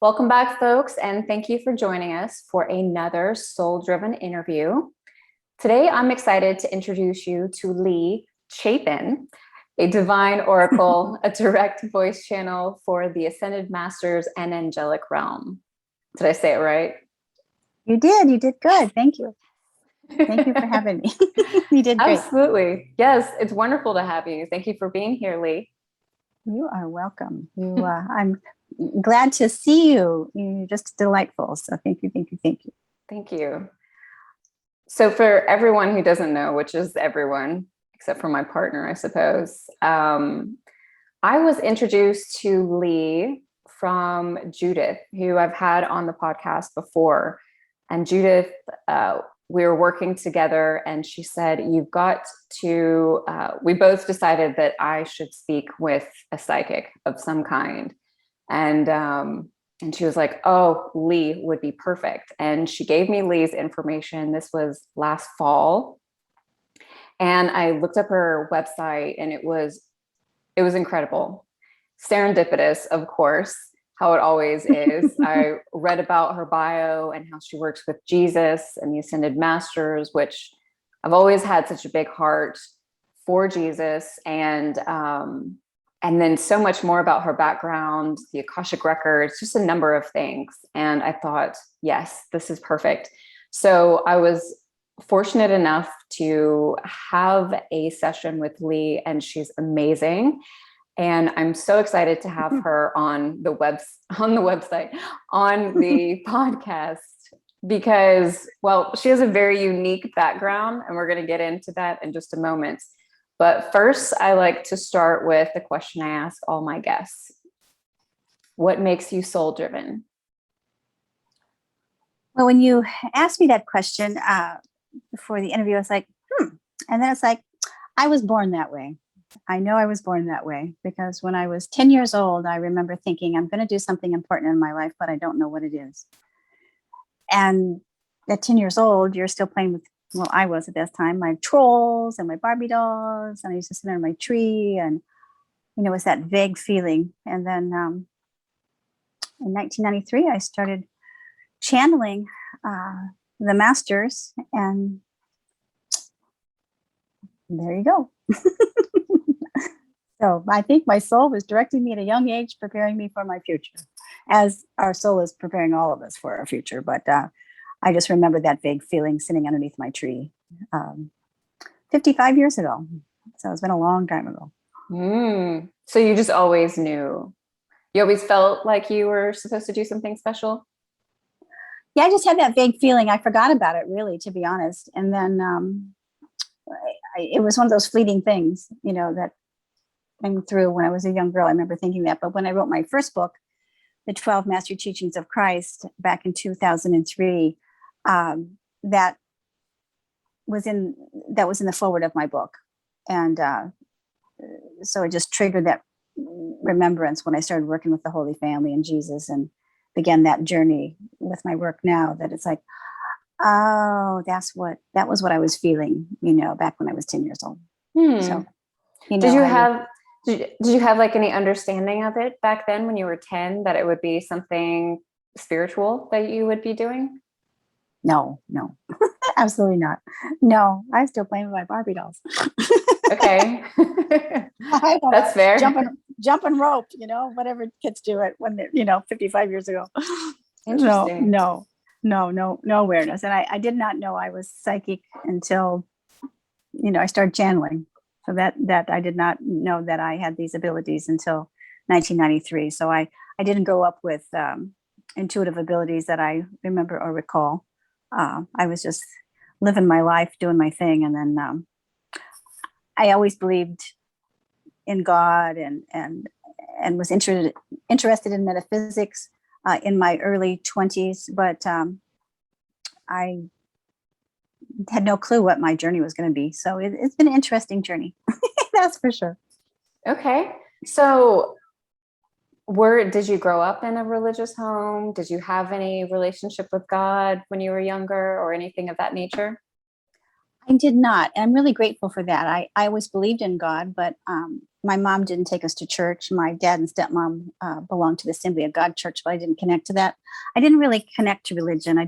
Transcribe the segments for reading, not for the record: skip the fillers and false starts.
Welcome back, folks, and thank you for joining us for another soul-driven interview. Today, I'm excited to introduce you to Lea Chapin, a divine oracle, a direct voice channel for the Ascended Masters and angelic realm. Did I say it right? You did. You did good. Thank you. Thank you for having me. You did great. Absolutely. Yes, it's wonderful to have you. Thank you for being here, Lea. You are welcome. I'm glad to see you. You're just delightful. So thank you, thank you, thank you. Thank you. So for everyone who doesn't know, which is everyone except for my partner, I suppose, I was introduced to Lea from Judith, who I've had on the podcast before. And Judith, we were working together and she said, you've got to, we both decided that I should speak with a psychic of some kind. And she was like, oh, Lea would be perfect. And she gave me Lea's information. This was last fall. And I looked up her website and it was incredible. Serendipitous, of course, how it always is. I read about her bio and how she works with Jesus and the Ascended Masters, which I've always had such a big heart for Jesus. And then so much more about her background, the Akashic records, just a number of things. And I thought, yes, this is perfect. So I was fortunate enough to have a session with Lea, and she's amazing. And I'm so excited to have her on the website, on the podcast, because, well, she has a very unique background, and we're going to get into that in just a moment. But first, I like to start with the question I ask all my guests. What makes you soul driven? Well, when you asked me that question before the interview, I was like, And then it's like, I was born that way. I know I was born that way because when I was 10 years old, I remember thinking, I'm going to do something important in my life, but I don't know what it is. And at 10 years old, you're still playing with, well, I was at that time, my trolls and my Barbie dolls. And I used to sit under my tree and, it was that vague feeling. And then in 1993, I started channeling the masters, and there you go. So I think my soul was directing me at a young age, preparing me for my future, as our soul is preparing all of us for our future. But I just remember that vague feeling sitting underneath my tree 55 years ago. So it's been a long time ago. So you just always knew. You always felt like you were supposed to do something special? Yeah, I just had that vague feeling. I forgot about it, really, to be honest. And then it was one of those fleeting things, that came through when I was a young girl. I remember thinking that. But when I wrote my first book, The 12 Master Teachings of Christ, back in 2003, that was in the forward of my book. And so it just triggered that remembrance when I started working with the Holy Family and Jesus and began that journey with my work now, that it's like, oh, that was what I was feeling, back when I was 10 years old. So, did you have like any understanding of it back then when you were 10, that it would be something spiritual that you would be doing? No, absolutely not. No, I'm still playing with my Barbie dolls. Okay. That's fair. Jumping rope, whatever kids do it when they're, 55 years ago. Interesting. No awareness. And I did not know I was psychic until, I started channeling. So that I did not know that I had these abilities until 1993. So I didn't grow up with intuitive abilities that I remember or recall. I was just living my life, doing my thing. And then I always believed in God and was interested in metaphysics in my early 20s, but I had no clue what my journey was going to be. So it's been an interesting journey. That's for sure. Okay. So did you grow up in a religious home? Did you have any relationship with God when you were younger or anything of that nature? I did not. And I'm really grateful for that. I always believed in God, but my mom didn't take us to church. My dad and stepmom belonged to the Assembly of God church, but I didn't connect to that. I didn't really connect to religion.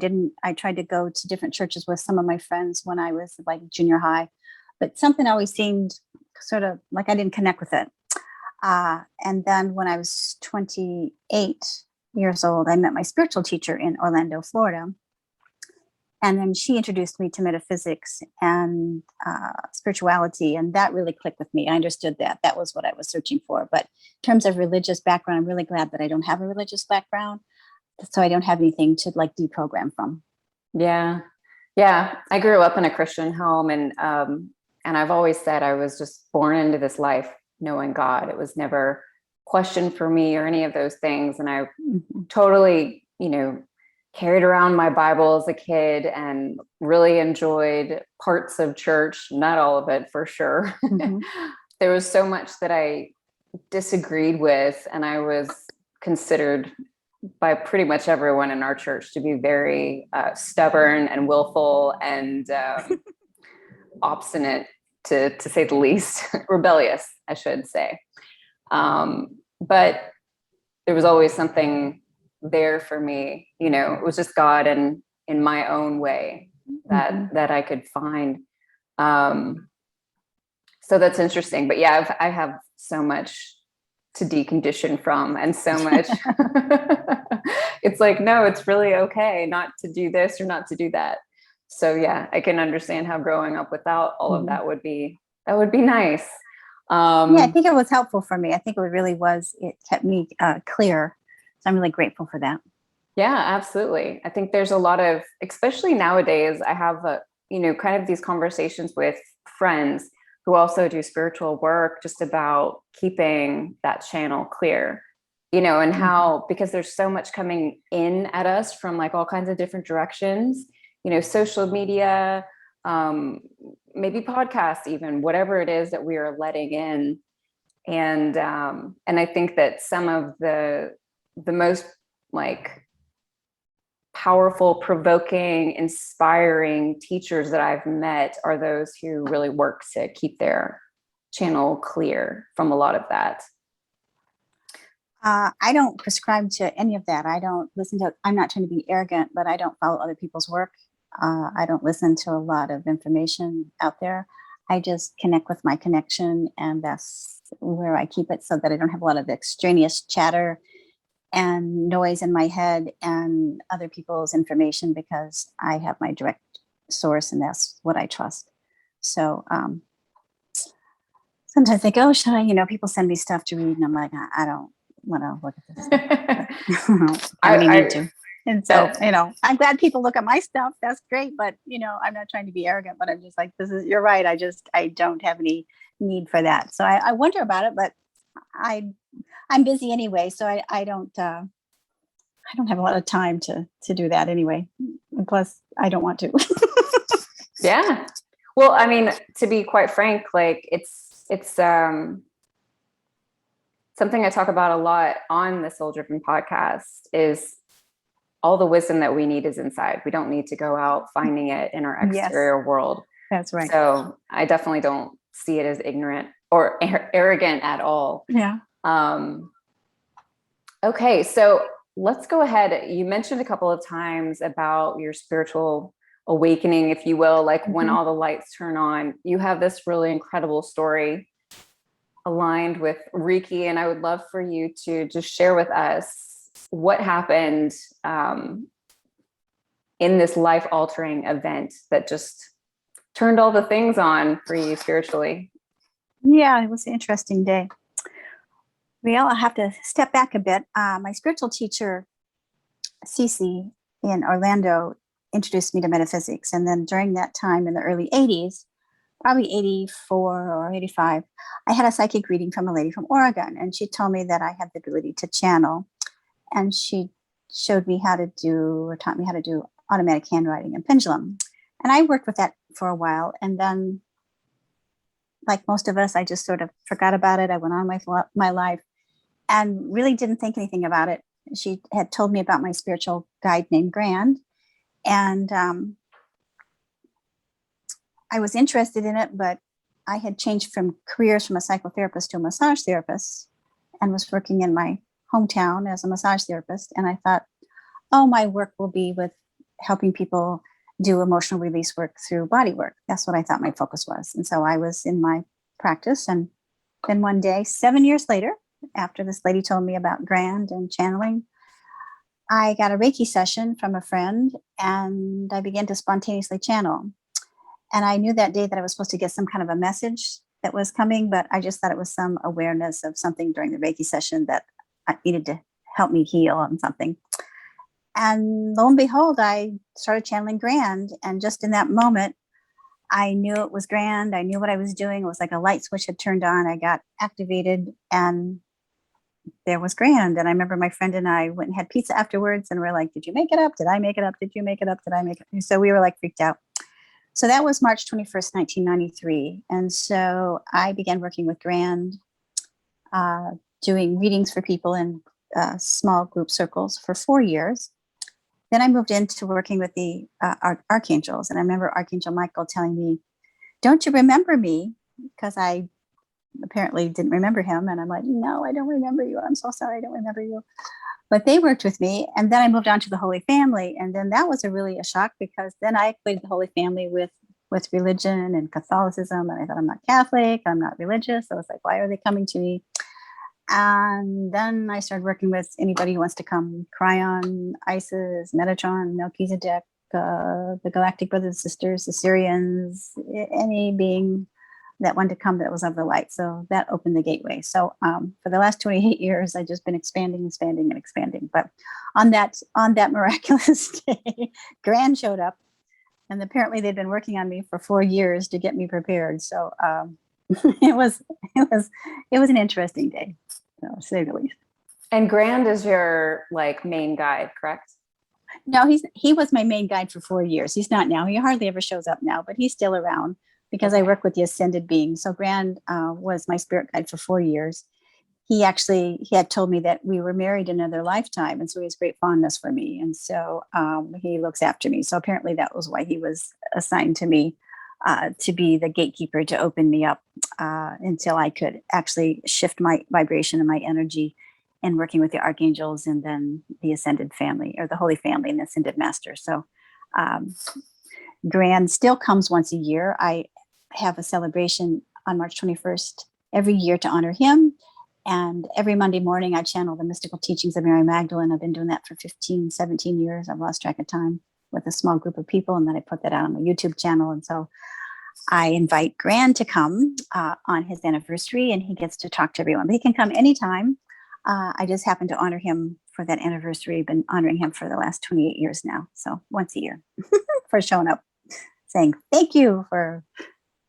I tried to go to different churches with some of my friends when I was like junior high, but something always seemed sort of like I didn't connect with it. And then when I was 28 years old, I met my spiritual teacher in Orlando, Florida. And then she introduced me to metaphysics and spirituality, and that really clicked with me. I understood that that was what I was searching for. But in terms of religious background, I'm really glad that I don't have a religious background, so I don't have anything to like deprogram from. Yeah. Yeah. I grew up in a Christian home, and I've always said I was just born into this life knowing God. It was never questioned for me or any of those things. And I totally, carried around my Bible as a kid and really enjoyed parts of church, not all of it for sure. Mhm. There was so much that I disagreed with, and I was considered by pretty much everyone in our church to be very stubborn and willful and obstinate, to say the least, rebellious, I should say. But there was always something there for me. It was just God and in my own way that I could find. So that's interesting. But yeah, I have so much to decondition from, and so much. It's like, no, it's really okay not to do this or not to do that. So yeah, I can understand how growing up without all of that would be nice. Yeah, I think it was helpful for me. I think it really was. It kept me clear. So I'm really grateful for that. Yeah, absolutely. I think there's a lot of, especially nowadays, I have kind of these conversations with friends who also do spiritual work, just about keeping that channel clear, and how, because there's so much coming in at us from like all kinds of different directions, social media, maybe podcasts, even whatever it is that we are letting in. And I think that some of the most like powerful, provoking, inspiring teachers that I've met are those who really work to keep their channel clear from a lot of that. I don't prescribe to any of that. I don't listen to, I'm not trying to be arrogant, but I don't follow other people's work. I don't listen to a lot of information out there. I just connect with my connection, and that's where I keep it, so that I don't have a lot of extraneous chatter and noise in my head and other people's information, because I have my direct source and that's what I trust. So sometimes I think, oh, should I, people send me stuff to read, and I'm like, I don't want to look at this stuff. I really need to. And so, I'm glad people look at my stuff. That's great. But, I'm not trying to be arrogant, but I'm just like, you're right. I don't have any need for that. So I wonder about it, but I'm busy anyway. So I don't have a lot of time to do that anyway. And plus I don't want to. Yeah. Well, I mean, to be quite frank, like it's something I talk about a lot on the Soul Driven podcast, is all the wisdom that we need is inside. We don't need to go out finding it in our exterior world. That's right. So I definitely don't see it as ignorant or arrogant at all. Yeah. Okay. So let's go ahead. You mentioned a couple of times about your spiritual awakening, if you will, like when all the lights turn on. You have this really incredible story aligned with Reiki, and I would love for you to just share with us what happened in this life-altering event that just turned all the things on for you spiritually. Yeah, it was an interesting day. Well, I'll have to step back a bit. My spiritual teacher, Cece, in Orlando, introduced me to metaphysics. And then during that time in the early 80s, probably 84 or 85, I had a psychic reading from a lady from Oregon. And she told me that I had the ability to channel. And she showed me how to do, or taught me how to do, automatic handwriting and pendulum. And I worked with that for a while. And then, like most of us, I just sort of forgot about it. I went on with my life and really didn't think anything about it. She had told me about my spiritual guide named Grand. And I was interested in it, but I had changed from careers from a psychotherapist to a massage therapist and was working in my hometown as a massage therapist. And I thought, oh, my work will be with helping people do emotional release work through body work. That's what I thought my focus was. And so I was in my practice. And then one day, 7 years later, after this lady told me about Grand and channeling, I got a Reiki session from a friend and I began to spontaneously channel. And I knew that day that I was supposed to get some kind of a message that was coming, but I just thought it was some awareness of something during the Reiki session that I needed to help me heal on something. And lo and behold, I started channeling Grand. And just in that moment, I knew it was Grand. I knew what I was doing. It was like a light switch had turned on. I got activated and there was Grand. And I remember my friend and I went and had pizza afterwards and we're like, did you make it up? Did I make it up? Did you make it up? Did I make it up? So we were like freaked out. So that was March 21st, 1993. And so I began working with Grand, doing readings for people in small group circles for 4 years. Then I moved into working with the archangels. And I remember Archangel Michael telling me, don't you remember me? Because I apparently didn't remember him. And I'm like, no, I don't remember you. I'm so sorry. I don't remember you. But they worked with me. And then I moved on to the Holy Family. And then that was really a shock because then I equated the Holy Family with religion and Catholicism. And I thought, I'm not Catholic. I'm not religious. So I was like, why are they coming to me? And then I started working with anybody who wants to come. Cryon, Isis, Metatron, Melchizedek, the Galactic Brothers and Sisters, the Syrians, any being that wanted to come that was of the light. So that opened the gateway. So for the last 28 years, I've just been expanding. But on that miraculous day, Grand showed up, and apparently they'd been working on me for 4 years to get me prepared. So it was an interesting day, to say the least. And Grand is your like main guide, correct? No, he was my main guide for 4 years. He's not now. He hardly ever shows up now, but he's still around because I work with the ascended beings. So Grand was my spirit guide for 4 years. He had told me that we were married in another lifetime. And so he has great fondness for me. And so he looks after me. So apparently that was why he was assigned to me, to be the gatekeeper, to open me up until I could actually shift my vibration and my energy and working with the archangels and then the ascended family or the Holy Family and the ascended master. So Grand still comes once a year. I have a celebration on March 21st every year to honor him. And every Monday morning, I channel the mystical teachings of Mary Magdalene. I've been doing that for 15, 17 years. I've lost track of time with a small group of people. And then I put that out on my YouTube channel. And so I invite Grand to come on his anniversary, and he gets to talk to everyone. But he can come anytime. I just happen to honor him for that anniversary. I've been honoring him for the last 28 years now. So once a year for showing up, saying thank you for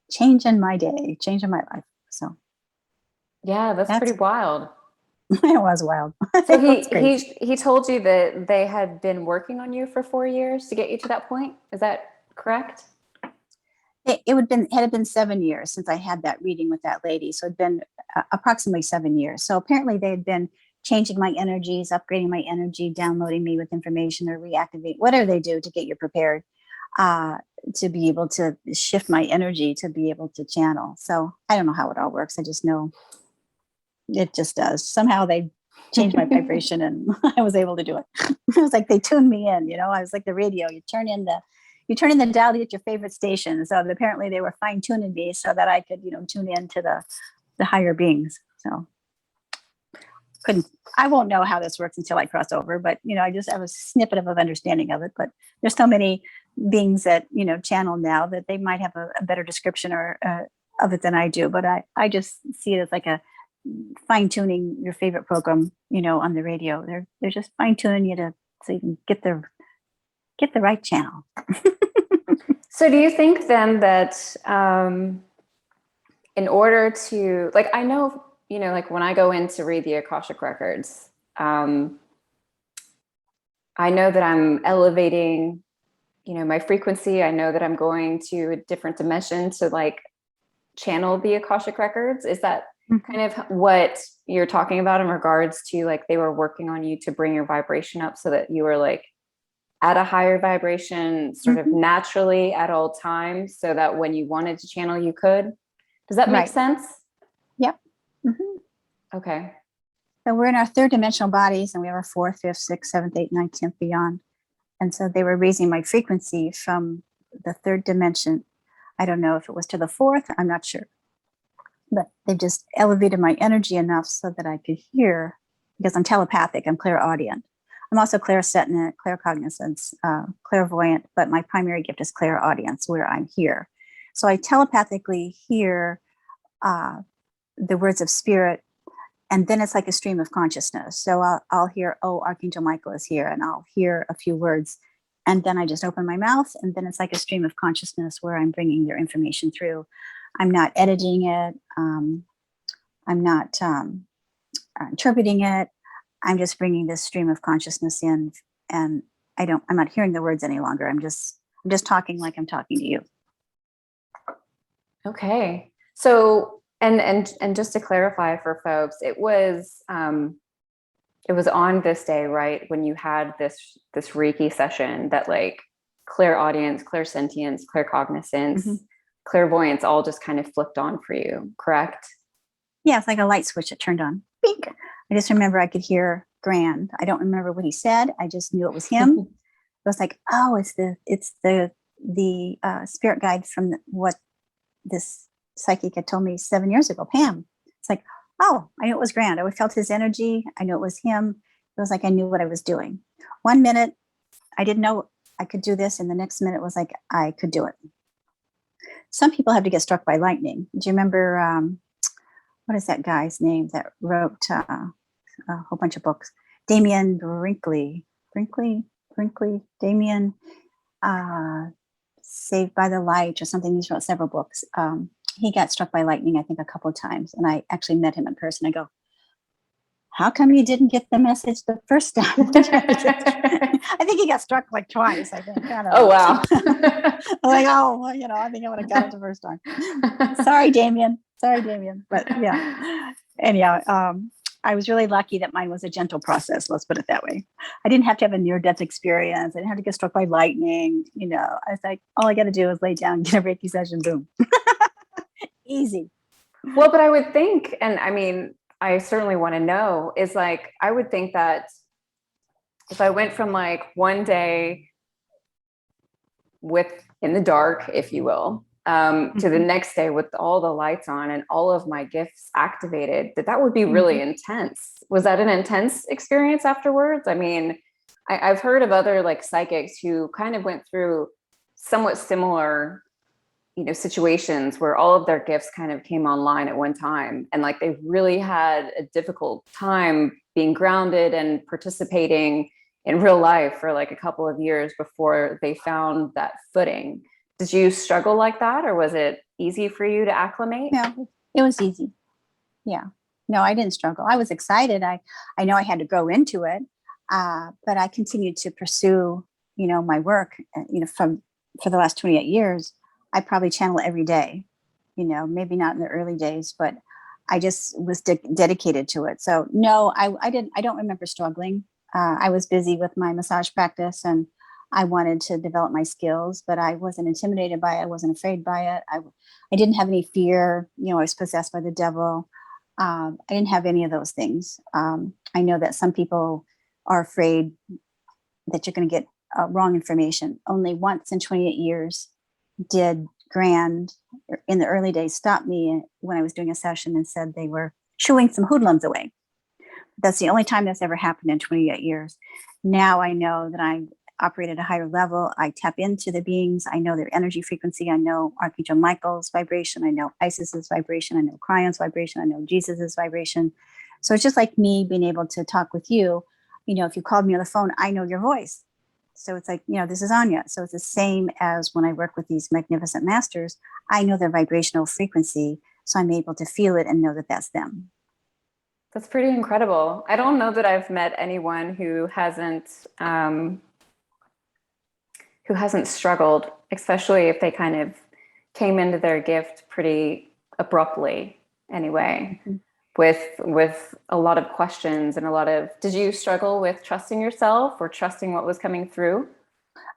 changing my day, changing my life. So yeah, that's pretty wild. It was wild. So he told you that they had been working on you for 4 years to get you to that point. Is that correct? It had been 7 years since I had that reading with that lady. So it'd been approximately 7 years. So apparently they had been changing my energies, upgrading my energy, downloading me with information, or reactivate, whatever they do to get you prepared to be able to shift my energy to be able to channel. So I don't know how it all works. I just know it just does. Somehow they changed my vibration and I was able to do it. It was like they tuned me in, I was like the radio. You turn in the dial to get your favorite station. So apparently they were fine tuning me so that I could, tune in to the higher beings. So I won't know how this works until I cross over, but I just have a snippet of understanding of it. But there's so many beings that channel now that they might have a better description or of it than I do. But I just see it as like a fine tuning your favorite program, on the radio. They're just fine tuning you so you can get the right channel. So do you think then that in order to, like, I know, like when I go in to read the Akashic records, I know that I'm elevating, my frequency. I know that I'm going to a different dimension to like channel the Akashic records. Is that kind of what you're talking about in regards to like they were working on you to bring your vibration up so that you were like at a higher vibration sort of Mhm. naturally at all times so that when you wanted to channel, you could? Does that make Right. sense? Yep. Mhm. Okay. So we're in our third dimensional bodies, and we have our fourth, fifth, sixth, seventh, eighth, ninth, 10th beyond. And so they were raising my frequency from the third dimension. I don't know if it was to the fourth, I'm not sure. But they just elevated my energy enough so that I could hear, because I'm telepathic, I'm clairaudient. I'm also clairsentient, claircognizance, clairvoyant, but my primary gift is clairaudience, where I'm here. So I telepathically hear the words of spirit, and then it's like a stream of consciousness. So I'll hear, oh, Archangel Michael is here, and I'll hear a few words, and then I just open my mouth, and then it's like a stream of consciousness where I'm bringing their information through. I'm not editing it. I'm not interpreting it. I'm just bringing this stream of consciousness in, and I'm not hearing the words any longer. I'm just talking like I'm talking to you. Okay. So, and just to clarify for folks, it was on this day, right, when you had this Reiki session that like clairaudience, clairsentience, claircognizance, Mm-hmm. clairvoyance all just kind of flipped on for you, correct? Yeah, it's like a light switch that turned on. Bink. I just remember I could hear Grand. I don't remember what he said. I just knew it was him. It was like, oh, it's the spirit guide from what this psychic had told me 7 years ago, Pam. It's like, oh, I knew it was Grand. I felt his energy. I knew it was him. It was like I knew what I was doing. 1 minute, I didn't know I could do this, and the next minute was like I could do it. Some people have to get struck by lightning. Do you remember what is that guy's name that wrote a whole bunch of books? Damien Brinkley, Damien, Saved by the Light or something. He's wrote several books. He got struck by lightning, I think, a couple of times, and I actually met him in person. I go, how come you didn't get the message the first time? I think he got struck like twice, I think. I don't know. Oh, wow. I'm like, oh, well, I think I would have got it the first time. Sorry, Damien. But yeah. Anyhow, I was really lucky that mine was a gentle process. Let's put it that way. I didn't have to have a near-death experience. I didn't have to get struck by lightning. I was like, all I got to do is lay down, get a Reiki session, boom. Easy. Well, but I would think, and I mean, I certainly want to know, is like, I would think that if I went from like one day in the dark, if you will, to the next day with all the lights on and all of my gifts activated, that would be really intense. Was that an intense experience afterwards? I mean, I've heard of other like psychics who kind of went through somewhat similar situations where all of their gifts kind of came online at one time, and like they really had a difficult time being grounded and participating in real life for like a couple of years before they found that footing. Did you struggle like that, or was it easy for you to acclimate? No, it was easy. Yeah. No, I didn't struggle. I was excited. I know I had to grow into it, but I continued to pursue, my work, for the last 28 years. I probably channel every day, maybe not in the early days, but I just was dedicated to it. So no, I don't remember struggling. I was busy with my massage practice, and I wanted to develop my skills, but I wasn't intimidated by it. I wasn't afraid by it. I didn't have any fear. I was possessed by the devil. I didn't have any of those things. I know that some people are afraid that you're going to get wrong information. Only once in 28 years did Grand, in the early days, stop me when I was doing a session and said they were shooing some hoodlums away. That's the only time that's ever happened in 28 years. Now I know that I operate at a higher level. I tap into the beings. I know their energy frequency. I know Archangel Michael's vibration. I know Isis's vibration. I know Crion's vibration. I know Jesus's vibration. So it's just like me being able to talk with you. If you called me on the phone, I know your voice. So it's like, this is Anya. So it's the same as when I work with these magnificent masters. I know their vibrational frequency, so I'm able to feel it and know that that's them. That's pretty incredible. I don't know that I've met anyone who hasn't struggled, especially if they kind of came into their gift pretty abruptly anyway, with a lot of questions and did you struggle with trusting yourself or trusting what was coming through?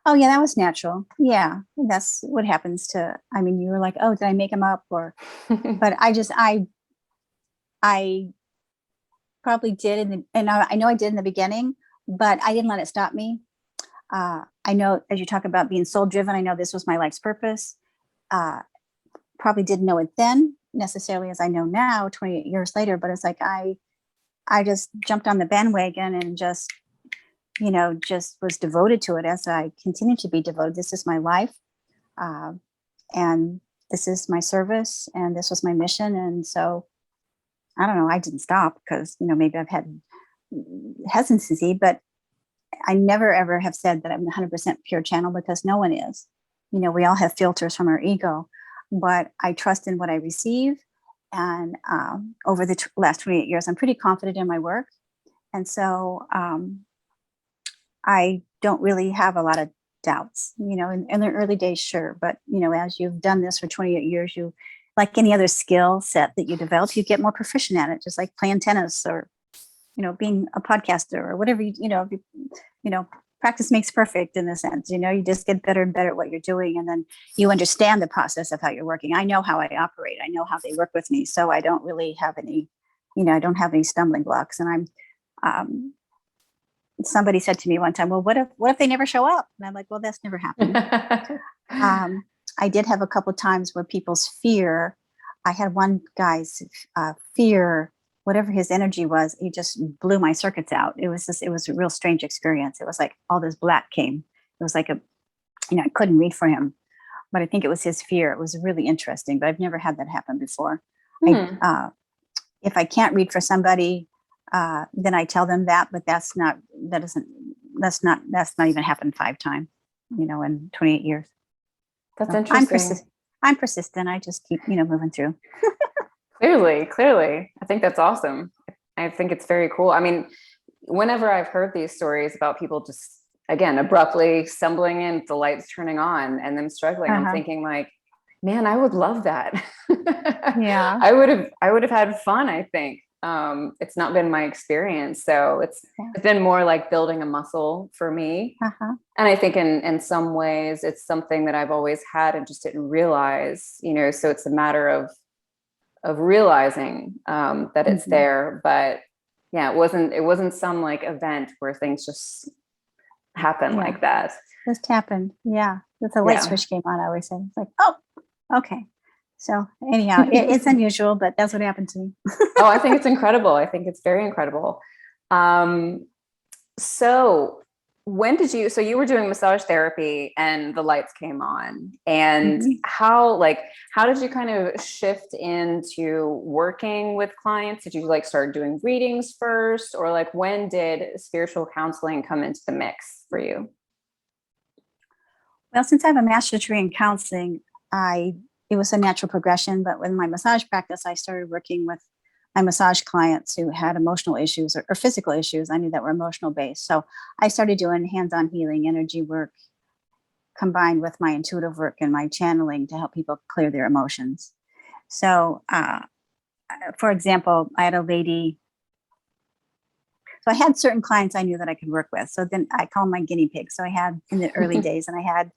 Oh yeah, that was natural. Yeah, that's what happens to. I mean, you were like, oh, did I make them up? Or, but I probably did, and I know I did in the beginning, but I didn't let it stop me. I know, as you talk about being soul driven, I know this was my life's purpose. Uh, Probably didn't know it then necessarily as I know now, 28 years later. But it's like I just jumped on the bandwagon and just, just was devoted to it as I continue to be devoted. This is my life. Uh, and this is my service and this was my mission. And so I don't know, I didn't stop because, maybe I've had hesitancy, but I never ever have said that I'm 100% pure channel because no one is. We all have filters from our ego, but I trust in what I receive. And over the last 28 years, I'm pretty confident in my work. And so I don't really have a lot of doubts, in the early days, sure. But, as you've done this for 28 years, like any other skill set that you develop, you get more proficient at it, just like playing tennis or, being a podcaster or whatever, practice makes perfect in a sense, you just get better and better at what you're doing. And then you understand the process of how you're working. I know how I operate. I know how they work with me. So I don't really have any, I don't have any stumbling blocks. And somebody said to me one time, well, what if they never show up? And I'm like, well, that's never happened. I did have a couple of times where people's fear, I had one guy's fear, whatever his energy was, he just blew my circuits out. It was a real strange experience. It was like all this black came. It was like I couldn't read for him, but I think it was his fear. It was really interesting, but I've never had that happen before. If I can't read for somebody, then I tell them that, but that's not even happened 5 times, in 28 years. That's So interesting. I'm persistent. I just keep, moving through. Clearly. I think that's awesome. I think it's very cool. I mean, whenever I've heard these stories about people just, again, abruptly stumbling in, the lights turning on and them struggling, I'm thinking like, man, I would love that. Yeah. I would have had fun, I think. It's not been my experience. So it's been more like building a muscle for me. And I think in some ways it's something that I've always had and just didn't realize, so it's a matter of realizing that it's there. But yeah, it wasn't some like event where things just happen like that. Just happened. Yeah. The light switch came on, I always say. It's like, oh, okay. So anyhow, it's unusual, but that's what happened to me. Oh, I think it's incredible. I think it's very incredible. So so you were doing massage therapy and the lights came on, and how did you kind of shift into working with clients? Did you start doing readings first, or when did spiritual counseling come into the mix for you? Well, since I have a master's degree in counseling, it was a natural progression. But with my massage practice, I started working with my massage clients who had emotional issues or physical issues. I knew that were emotional based. So I started doing hands-on healing energy work combined with my intuitive work and my channeling to help people clear their emotions. So, for example, I had a lady. So I had certain clients I knew that I could work with. So then I call them my guinea pigs. So I had in the early days, and I had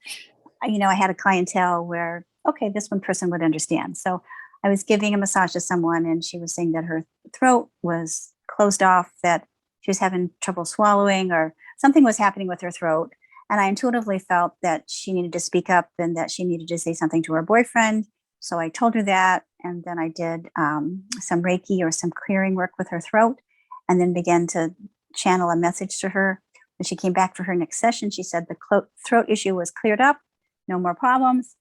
a clientele where, okay, this one person would understand. So I was giving a massage to someone and she was saying that her throat was closed off, that she was having trouble swallowing or something was happening with her throat. And I intuitively felt that she needed to speak up and that she needed to say something to her boyfriend. So I told her that. And then I did some Reiki or some clearing work with her throat, and then began to channel a message to her. When she came back for her next session, she said the throat issue was cleared up, no more problems.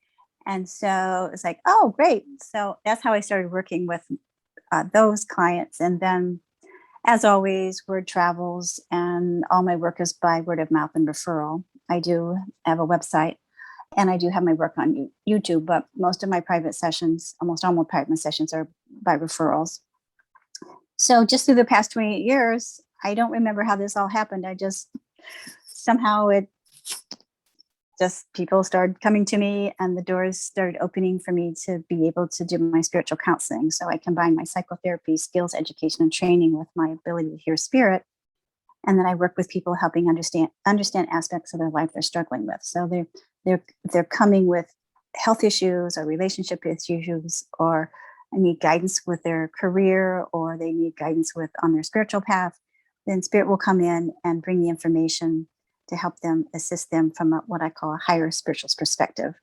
And so it's like, oh, great. So that's how I started working with those clients. And then, as always, word travels, and all my work is by word of mouth and referral. I do have a website, and I do have my work on YouTube, but most of my private sessions, almost all my private sessions, are by referrals. So just through the past 28 years, I don't remember how this all happened. I just, somehow people started coming to me and the doors started opening for me to be able to do my spiritual counseling. So I combined my psychotherapy skills, education, and training with my ability to hear spirit. And then I work with people helping understand aspects of their life they're struggling with. So they're coming with health issues or relationship issues, or need guidance with their career, or they need guidance with on their spiritual path. Then spirit will come in and bring the information to help them, assist them from what I call a higher spiritual perspective.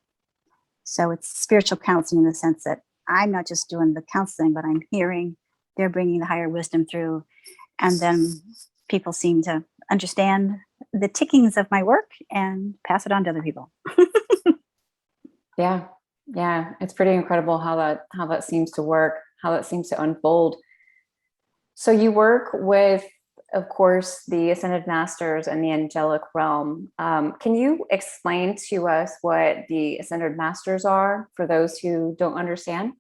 So it's spiritual counseling in the sense that I'm not just doing the counseling, but I'm hearing, they're bringing the higher wisdom through. And then people seem to understand the tickings of my work and pass it on to other people. Yeah. Yeah. It's pretty incredible how that seems to work, how that seems to unfold. So you work with, of course, the Ascended Masters and the angelic realm. Can you explain to us what the Ascended Masters are for those who don't understand?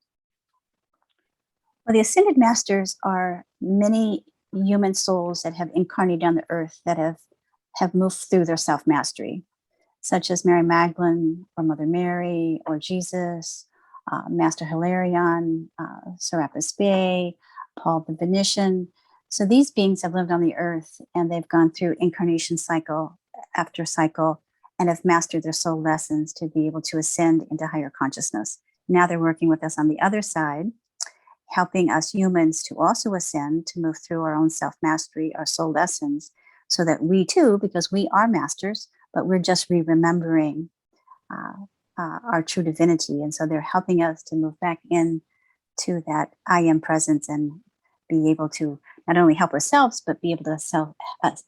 Well, the Ascended Masters are many human souls that have incarnated on the earth that have moved through their self-mastery, such as Mary Magdalene or Mother Mary or Jesus, Master Hilarion, Serapis Bey, Paul the Venetian. So these beings have lived on the earth and they've gone through incarnation cycle after cycle and have mastered their soul lessons to be able to ascend into higher consciousness. Now they're working with us on the other side, helping us humans to also ascend, to move through our own self-mastery, our soul lessons, so that we too, because we are masters, but we're just remembering our true divinity. And so they're helping us to move back in to that I am presence and be able to not only help ourselves, but be able to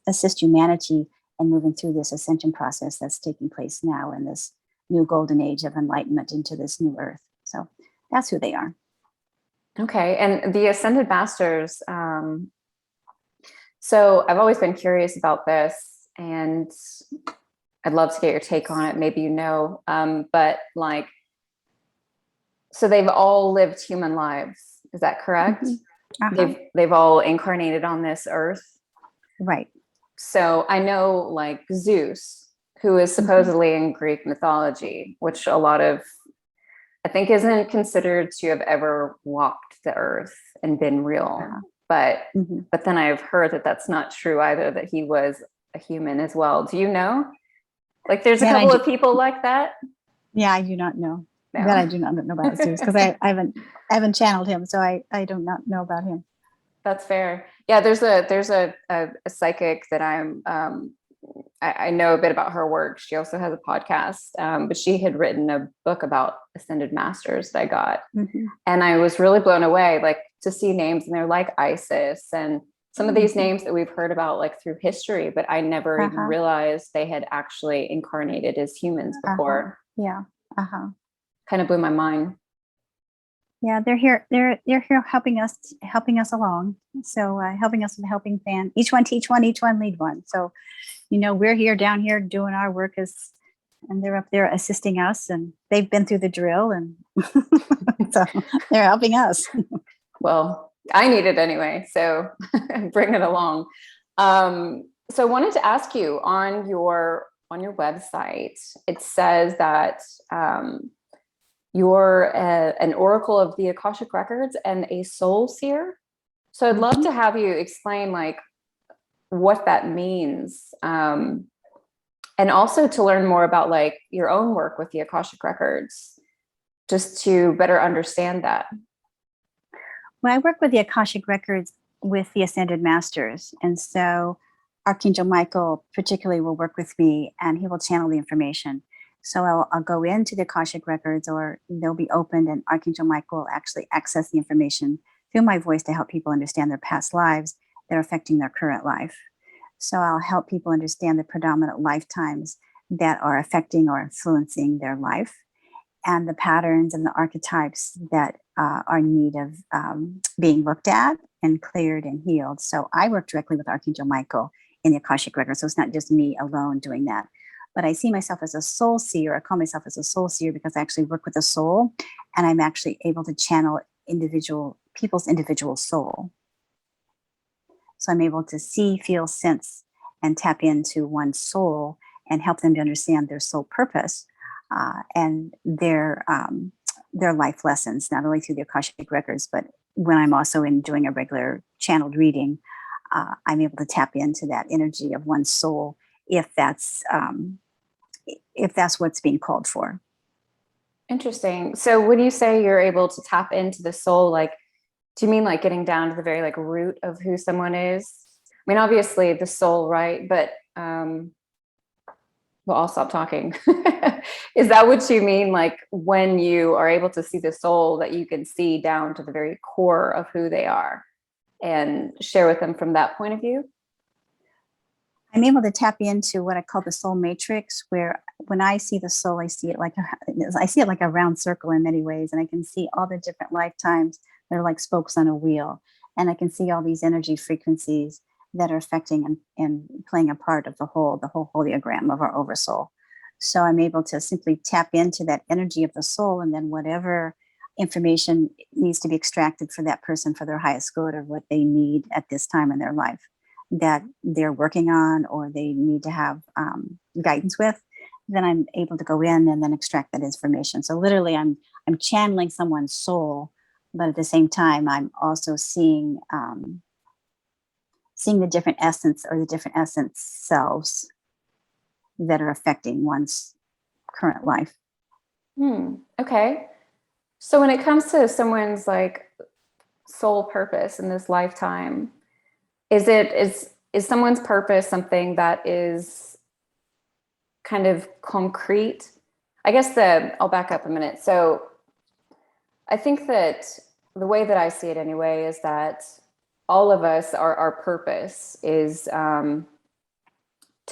assist humanity in moving through this ascension process that's taking place now in this new golden age of enlightenment into this new earth. So that's who they are. Okay. And the Ascended Masters, so I've always been curious about this, and I'd love to get your take on it. Maybe you know, but like, so they've all lived human lives. Is that correct? Mm-hmm. Uh-huh. They've all incarnated on this earth. Right. So I know like Zeus, who is supposedly in Greek mythology, which a lot of, I think, isn't considered to have ever walked the earth and been real. Uh-huh. But then I've heard that that's not true either, that he was a human as well. Do you know? Like there's a couple of people like that? Yeah, I do not know. No. That I do not know about Zeus, because I haven't channeled him, so I do not know about him. That's fair. Yeah, there's a psychic that I know a bit about her work. She also has a podcast, but she had written a book about Ascended Masters that I got. And I was really blown away, like to see names, and they're like Isis and some of these names that we've heard about like through history, but I never even realized they had actually incarnated as humans before. Yeah. Kind of blew my mind. Yeah, they're here. They're here helping us along. So helping us with a helping hand. Each one teach one, each one lead one. So, we're here down here doing our work and they're up there assisting us, and they've been through the drill, and so they're helping us. Well, I need it anyway, so bring it along. So I wanted to ask you, on your website, it says that you're an oracle of the Akashic records and a soul seer. So I'd love to have you explain like what that means, and also to learn more about like your own work with the Akashic records, just to better understand that. Well, I work with the Akashic records with the Ascended Masters, and so Archangel Michael particularly will work with me, and he will channel the information. So I'll go into the Akashic records, or they'll be opened, and Archangel Michael will actually access the information through my voice to help people understand their past lives that are affecting their current life. So I'll help people understand the predominant lifetimes that are affecting or influencing their life, and the patterns and the archetypes that are in need of being looked at and cleared and healed. So I work directly with Archangel Michael in the Akashic records. So it's not just me alone doing that. But I see myself as a soul seer. I call myself as a soul seer because I actually work with the soul, and I'm actually able to channel people's individual soul. So I'm able to see, feel, sense, and tap into one's soul and help them to understand their soul purpose and their life lessons, not only through the Akashic records, but when I'm also in doing a regular channeled reading, I'm able to tap into that energy of one's soul if that's what's being called for. Interesting. So when you say you're able to tap into the soul, like, do you mean like getting down to the very like root of who someone is? I mean, obviously the soul, right? But well, I'll stop talking. Is that what you mean? Like when you are able to see the soul, that you can see down to the very core of who they are and share with them from that point of view? I'm able to tap into what I call the soul matrix, where when I see the soul, I see it like a round circle in many ways, and I can see all the different lifetimes that are like spokes on a wheel, and I can see all these energy frequencies that are affecting and playing a part of the whole hologram of our oversoul. So I'm able to simply tap into that energy of the soul, and then whatever information needs to be extracted for that person for their highest good or what they need at this time in their life that they're working on or they need to have guidance with, then I'm able to go in and then extract that information. So literally I'm channeling someone's soul, but at the same time I'm also seeing the different essence or the different essence selves that are affecting one's current life. Okay. So when it comes to someone's like soul purpose in this lifetime, is someone's purpose something that is kind of concrete? I guess I'll back up a minute. So I think that the way that I see it anyway is that all of us, our purpose is to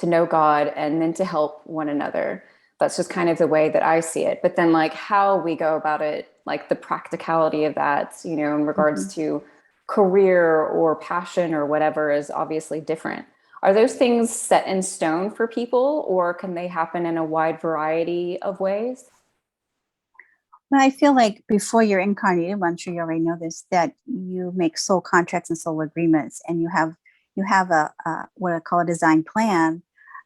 know God and then to help one another. That's just kind of the way that I see it. But then like how we go about it, like the practicality of that, in regards to career or passion or whatever is obviously different. Are those things set in stone for people, or can they happen in a wide variety of ways? Well, I feel like before you're incarnated, well, I'm sure you already know this, that you make soul contracts and soul agreements, and you have a what I call a design plan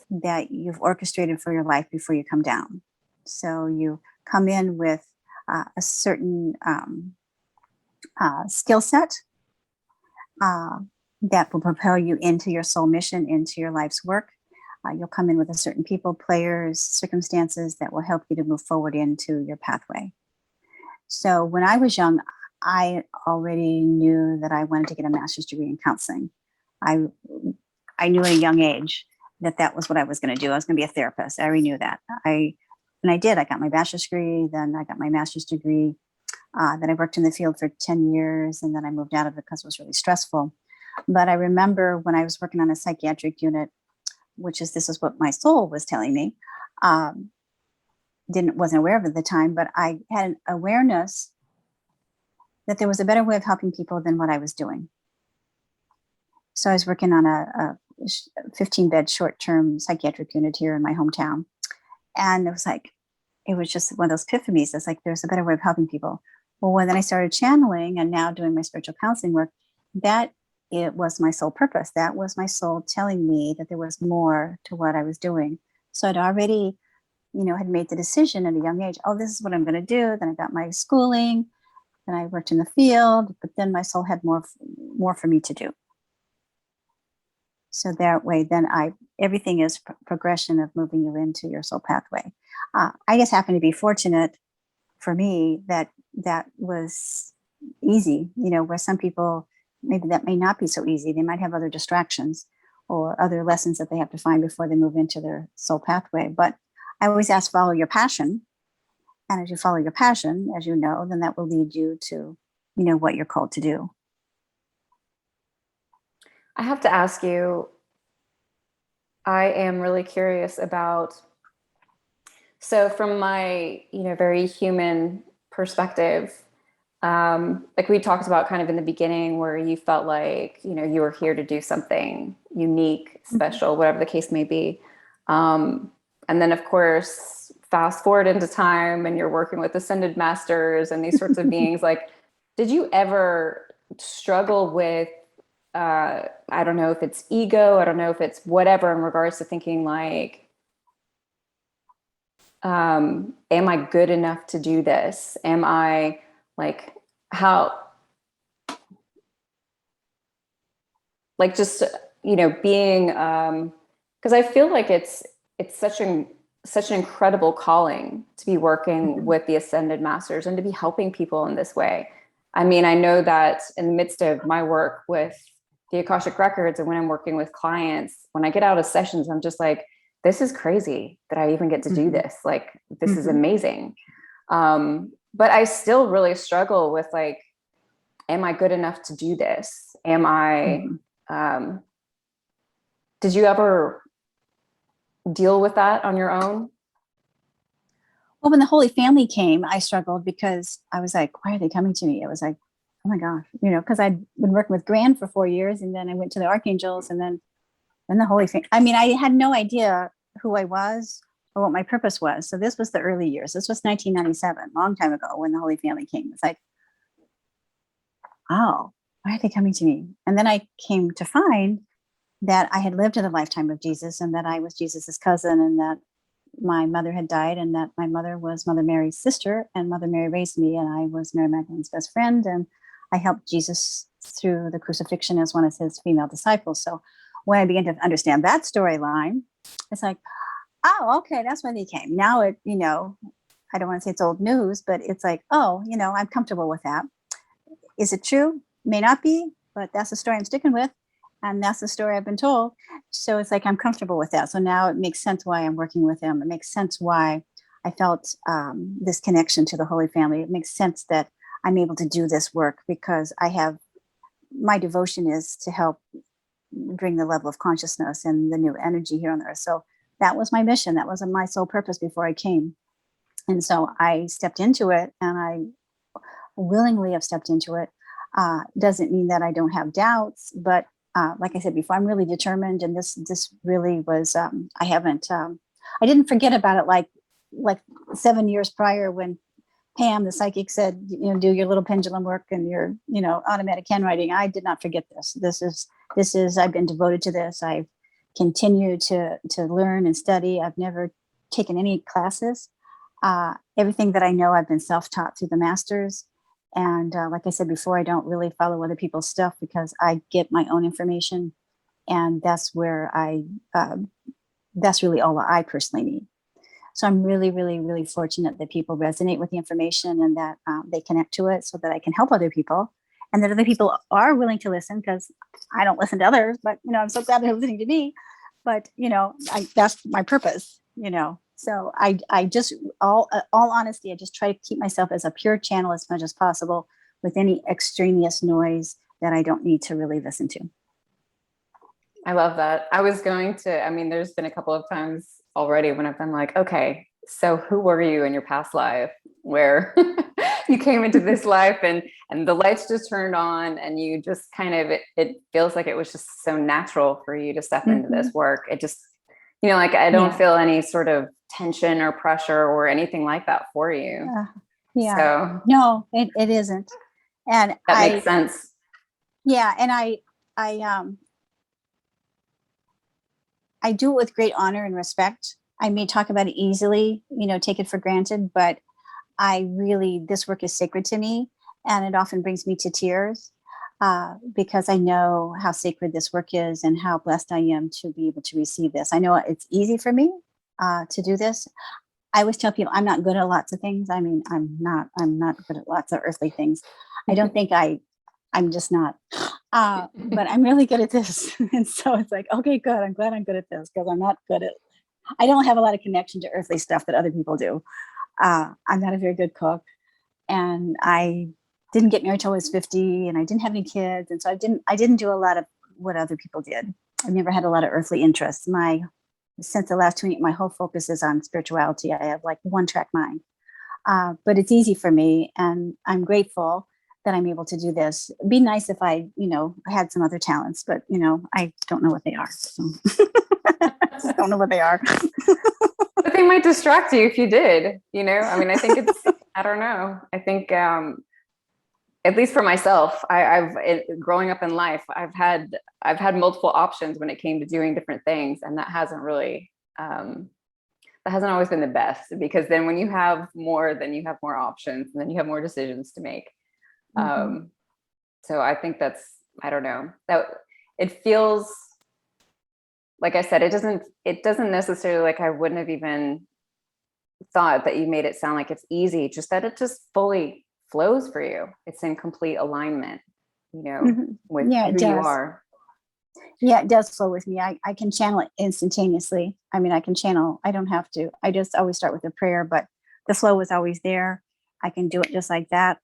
that you've orchestrated for your life before you come down. So you come in with a certain skill set that will propel you into your soul mission, into your life's work. You'll come in with a certain people, players, circumstances that will help you to move forward into your pathway. So when I was young, I already knew that I wanted to get a master's degree in counseling. I knew at a young age that was what I was going to do. I was going to be a therapist. I already knew that. And I did. I got my bachelor's degree, then I got my master's degree. Then I worked in the field for 10 years, and then I moved out of it because it was really stressful. But I remember when I was working on a psychiatric unit, this is what my soul was telling me. Wasn't aware of it at the time, but I had an awareness that there was a better way of helping people than what I was doing. So I was working on a 15-bed short-term psychiatric unit here in my hometown. And it was just one of those epiphanies. It's like, there's a better way of helping people. Well, when then I started channeling and now doing my spiritual counseling work, it was my soul purpose. That was my soul telling me that there was more to what I was doing. So I'd already, had made the decision at a young age, oh, this is what I'm going to do. Then I got my schooling, then I worked in the field, but then my soul had more for me to do. So that way, then everything is progression of moving you into your soul pathway. I just happen to be fortunate for me that was easy, where some people, maybe that may not be so easy. They might have other distractions or other lessons that they have to find before they move into their soul pathway. But I always ask, follow your passion. And as you follow your passion, as you know, then that will lead you to, what you're called to do. I have to ask you, I am really curious about, so from my, very human perspective, like we talked about kind of in the beginning where you felt like, you were here to do something unique, special, whatever the case may be. And then of course, fast forward into time and you're working with ascended masters and these sorts of beings. Like, did you ever struggle with, I don't know if it's ego, I don't know if it's whatever, in regards to thinking like, am I good enough to do this? Am I like, how like just, being, because I feel like it's such an incredible calling to be working with the ascended masters and to be helping people in this way. I mean, I know that in the midst of my work with the Akashic records and when I'm working with clients, when I get out of sessions, I'm just like, this is crazy that I even get to do this. Like, this is amazing. But I still really struggle with, like, am I good enough to do this? Am I, did you ever deal with that on your own? Well, when the Holy Family came, I struggled because I was like, why are they coming to me? It was like, oh my gosh, because I'd been working with Grand for 4 years, and then I went to the Archangels, and then the Holy Family. I mean, I had no idea who I was or what my purpose was. So this was the early years. This was 1997, long time ago, when the Holy Family came. It's like, oh, why are they coming to me? And then I came to find that I had lived in a lifetime of Jesus, and that I was Jesus's cousin, and that my mother had died, and that my mother was Mother Mary's sister, and Mother Mary raised me, and I was Mary Magdalene's best friend, and I helped Jesus through the crucifixion as one of his female disciples. So when I began to understand that storyline, it's like, oh, okay, that's why they came. Now I don't want to say it's old news, but it's like, oh, I'm comfortable with that. Is it true? May not be, but that's the story I'm sticking with. And that's the story I've been told. So it's like, I'm comfortable with that. So now it makes sense why I'm working with them. It makes sense why I felt this connection to the Holy Family. It makes sense that I'm able to do this work because my devotion is to help bring the level of consciousness and the new energy here on earth. So that was my mission. That was my sole purpose before I came. And so I stepped into it, and I willingly have stepped into it. Doesn't mean that I don't have doubts, but like I said before, I'm really determined, and this really was. I didn't forget about it like 7 years prior when Pam, the psychic, said, do your little pendulum work and your automatic handwriting. I did not forget this. This is. I've been devoted to this. I've continued to learn and study. I've never taken any classes. Everything that I know, I've been self-taught through the masters. And like I said before, I don't really follow other people's stuff because I get my own information. And that's where that's really all I personally need. So I'm really, really, really fortunate that people resonate with the information, and that they connect to it so that I can help other people, and that other people are willing to listen, because I don't listen to others, but, I'm so glad they're listening to me. But, that's my purpose, So I just, all honesty, I just try to keep myself as a pure channel as much as possible, with any extraneous noise that I don't need to really listen to. I love that. There's been a couple of times already when I've been like, okay, so who were you in your past life where you came into this life and the lights just turned on, and you just kind of, it feels like it was just so natural for you to step into this work. It just, like, I don't feel any sort of tension or pressure or anything like that for you. Yeah. So no, it isn't. And that makes sense. Yeah. And I do it with great honor and respect. I may talk about it easily, take it for granted, but this work is sacred to me, and it often brings me to tears because I know how sacred this work is and how blessed I am to be able to receive this. I know it's easy for me to do this. I always tell people I'm not good at lots of things. I mean, I'm not good at lots of earthly things. I don't think I'm just not. But I'm really good at this. And so it's like, okay, good. I'm glad I'm good at this, because I don't have a lot of connection to earthly stuff that other people do. I'm not a very good cook, and I didn't get married till I was 50, and I didn't have any kids. And so I didn't do a lot of what other people did. I never had a lot of earthly interests. Since the last 20, my whole focus is on spirituality. I have like one track mind, but it's easy for me, and I'm grateful that I'm able to do this. It'd be nice if I, had some other talents, but, I don't know what they are. So I don't know what they are. But they might distract you if you did, I think I don't know. I think, at least for myself, growing up in life, I've had multiple options when it came to doing different things. And that hasn't always been the best, because then when you have more, then you have more options, and then you have more decisions to make. So I think I don't know, that it feels, like I said, it doesn't necessarily, like, I wouldn't have even thought that you made it sound like it's easy, just that it just fully flows for you. It's in complete alignment, with Yeah, it who you does. are. Yeah, it does flow with me. I can channel it instantaneously. I mean, I can channel, I don't have to. I just always start with a prayer, but the flow was always there. I can do it just like that.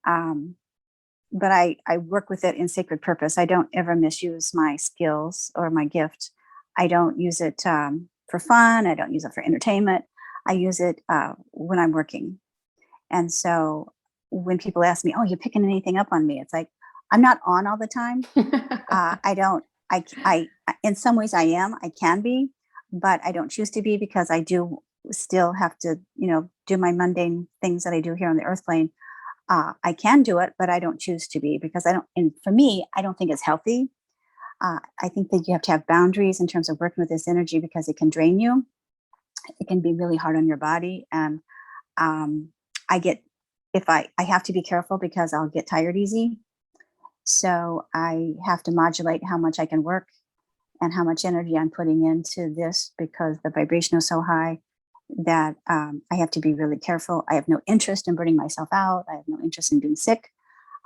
Um, but I work with it in sacred purpose. I don't ever misuse my skills or my gift. I don't use it for fun. I don't use it for entertainment. I use it when I'm working. And so when people ask me, "Oh, you're picking anything up on me?" It's like, I'm not on all the time. I don't, in some ways I am, I can be, but I don't choose to be because I do still have to, do my mundane things that I do here on the earth plane. I can do it, but I don't choose to be because I don't, and for me, I don't think it's healthy. I think that you have to have boundaries in terms of working with this energy because it can drain you. It can be really hard on your body. And um, I get, if I have to be careful because I'll get tired easy. So I have to modulate how much I can work and how much energy I'm putting into this because the vibration is so high that I have to be really careful. I have no interest in burning myself out. I have no interest in being sick.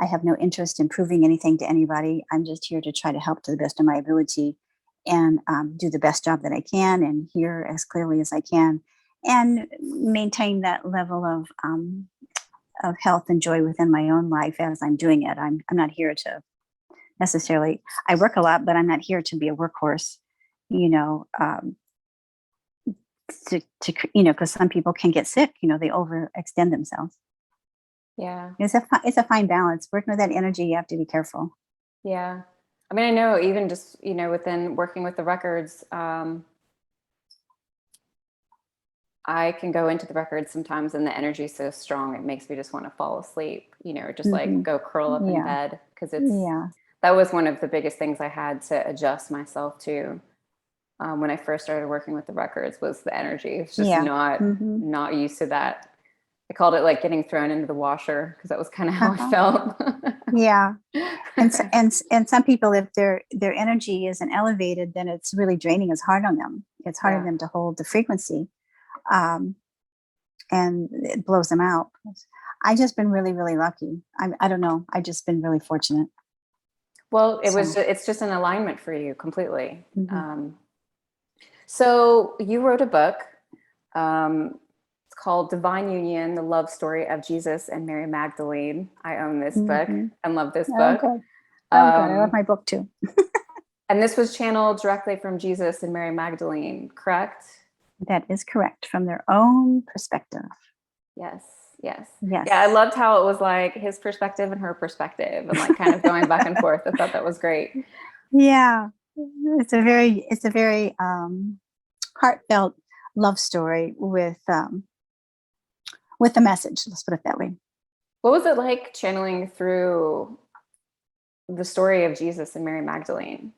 I have no interest in proving anything to anybody. I'm just here to try to help to the best of my ability and do the best job that I can and hear as clearly as I can and maintain that level of health and joy within my own life as I'm doing it. I'm not here to necessarily, I work a lot, but I'm not here to be a workhorse, you know, because some people can get sick, they overextend themselves. Yeah. It's a fine balance. Working with that energy, you have to be careful. Yeah. I mean, I know even just, within working with the records, I can go into the records sometimes and the energy is so strong, it makes me just want to fall asleep, or just like go curl up in Yeah. bed. Cause Yeah. that was one of the biggest things I had to adjust myself to. When I first started working with the records was the energy. It's just Yeah. not used to that. I called it like getting thrown into the washer because that was kind of how I Uh-huh. felt. Yeah. And some people, if their energy isn't elevated, then it's really draining. It's hard on them. It's hard on Yeah. them to hold the frequency, and it blows them out. I just been really, really lucky. I don't know. I just been really fortunate. Well, So it's just an alignment for you completely. mhm. So you wrote a book. It's called Divine Union, the love story of Jesus and Mary Magdalene. I own this book and love this Oh, book. good. Oh, good. I love my book too. And this was channeled directly from Jesus and Mary Magdalene, correct? That is correct from their own perspective. Yes, yes. Yes. Yeah, I loved how it was like his perspective and her perspective and like kind of going back and forth. I thought that was great. Yeah. It's a very heartfelt love story with a message. Let's put it that way. What was it like channeling through the story of Jesus and Mary Magdalene?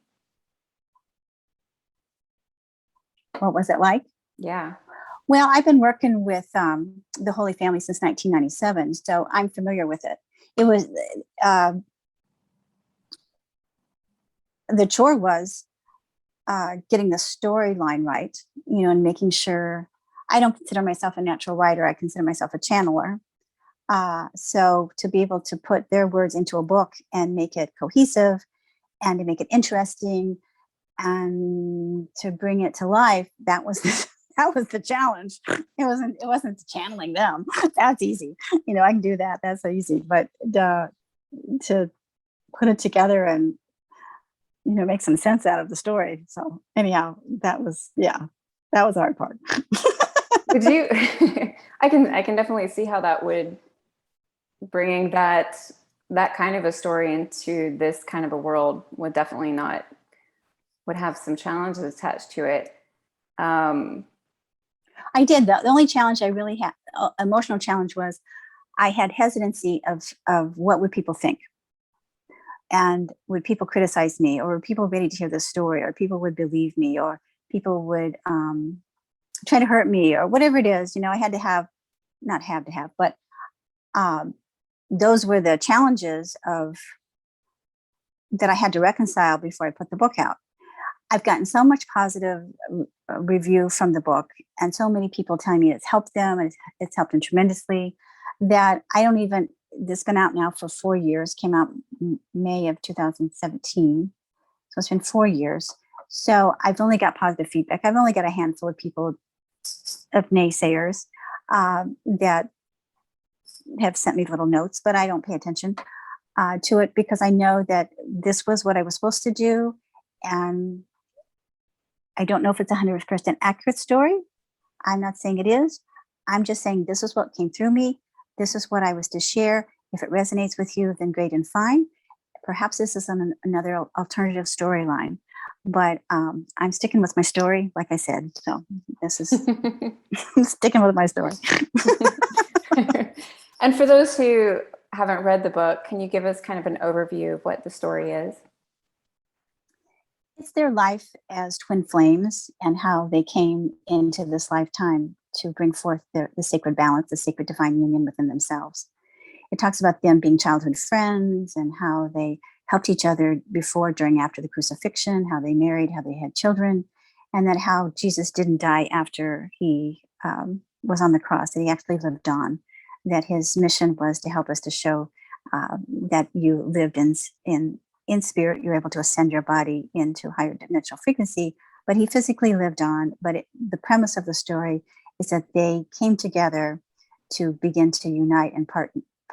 What was it like? Yeah. Well, I've been working with the Holy Family since 1997, so I'm familiar with it. It was the chore was getting the storyline right, and making sure. I don't consider myself a natural writer. I consider myself a channeler. So to be able to put their words into a book and make it cohesive and to make it interesting and to bring it to life, that was that was the challenge. It wasn't channeling them. That's easy. I can do that. That's so easy. But to put it together and make some sense out of the story. So anyhow, that was the hard part. Would you I can definitely see how that would bringing that kind of a story into this kind of a world would have some challenges attached to it. I did. The only challenge I really had, emotional challenge, was I had hesitancy of what would people think, and would people criticize me, or were people ready to hear the story, or people would believe me, or people would try to hurt me, or whatever it is. I had to have, not have to have, but those were the challenges of that I had to reconcile before I put the book out. I've gotten so much positive review from the book, and so many people telling me it's helped them, and it's helped them tremendously, that I don't even, this has been out now for 4 years, came out May of 2017. So it's been 4 years. So I've only got positive feedback. I've only got a handful of people, of naysayers, that have sent me little notes, but I don't pay attention to it, because I know that this was what I was supposed to do. And I don't know if it's a 100% accurate story. I'm not saying it is. I'm just saying this is what came through me. This is what I was to share. If it resonates with you, then great and fine. Perhaps this is another alternative storyline, but I'm sticking with my story, like I said. So this is sticking with my story. And for those who haven't read the book, can you give us kind of an overview of what the story is? It's their life as twin flames and how they came into this lifetime to bring forth the sacred balance, the sacred divine union within themselves. It talks about them being childhood friends and how they helped each other before, during, after the crucifixion, how they married, how they had children, and that how Jesus didn't die after he was on the cross, that he actually lived on, that his mission was to help us to show that you lived in spirit, you're able to ascend your body into higher dimensional frequency, but he physically lived on. But the premise of the story is that they came together to begin to unite and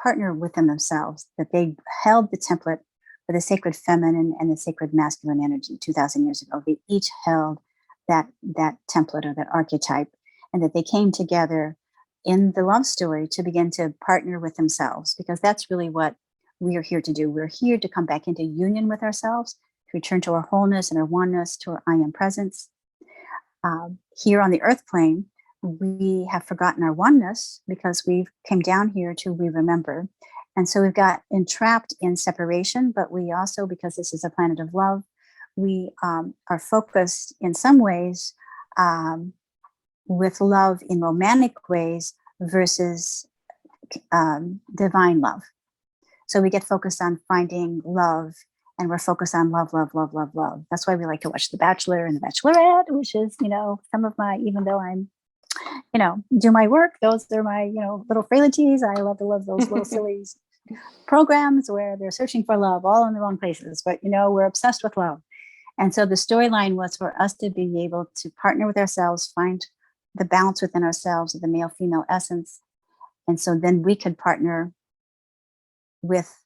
partner within themselves, that they held the template for the sacred feminine and the sacred masculine energy 2,000 years ago. They each held that template or that archetype, and that they came together in the love story to begin to partner with themselves, because that's really what we are here to do. We're here to come back into union with ourselves, to return to our wholeness and our oneness, to our I am presence. Here on the earth plane, we have forgotten our oneness because we came down here to we remember. And so we've got entrapped in separation, but we also, because this is a planet of love, we are focused in some ways with love in romantic ways versus divine love. So we get focused on finding love, and we're focused on love, love, love, love, love. That's why we like to watch The Bachelor and The Bachelorette, which is, some of my, even though I'm, do my work, those are my, little frailties. I love those little silly programs where they're searching for love, all in the wrong places. But, we're obsessed with love. And so the storyline was for us to be able to partner with ourselves, find the balance within ourselves of the male-female essence. And so then we could partner with,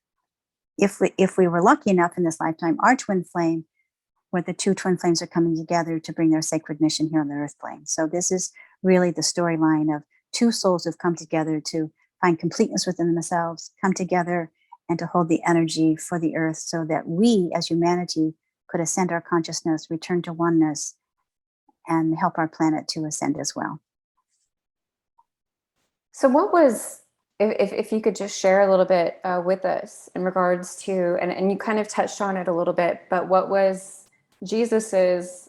if we were lucky enough in this lifetime, our twin flame, where the two twin flames are coming together to bring their sacred mission here on the earth plane. So this is really the storyline of two souls who've come together to find completeness within themselves, come together and to hold the energy for the earth, so that we as humanity could ascend our consciousness, return to oneness, and help our planet to ascend as well. So what was, if you could just share a little bit with us in regards to, and you kind of touched on it a little bit, but what was Jesus's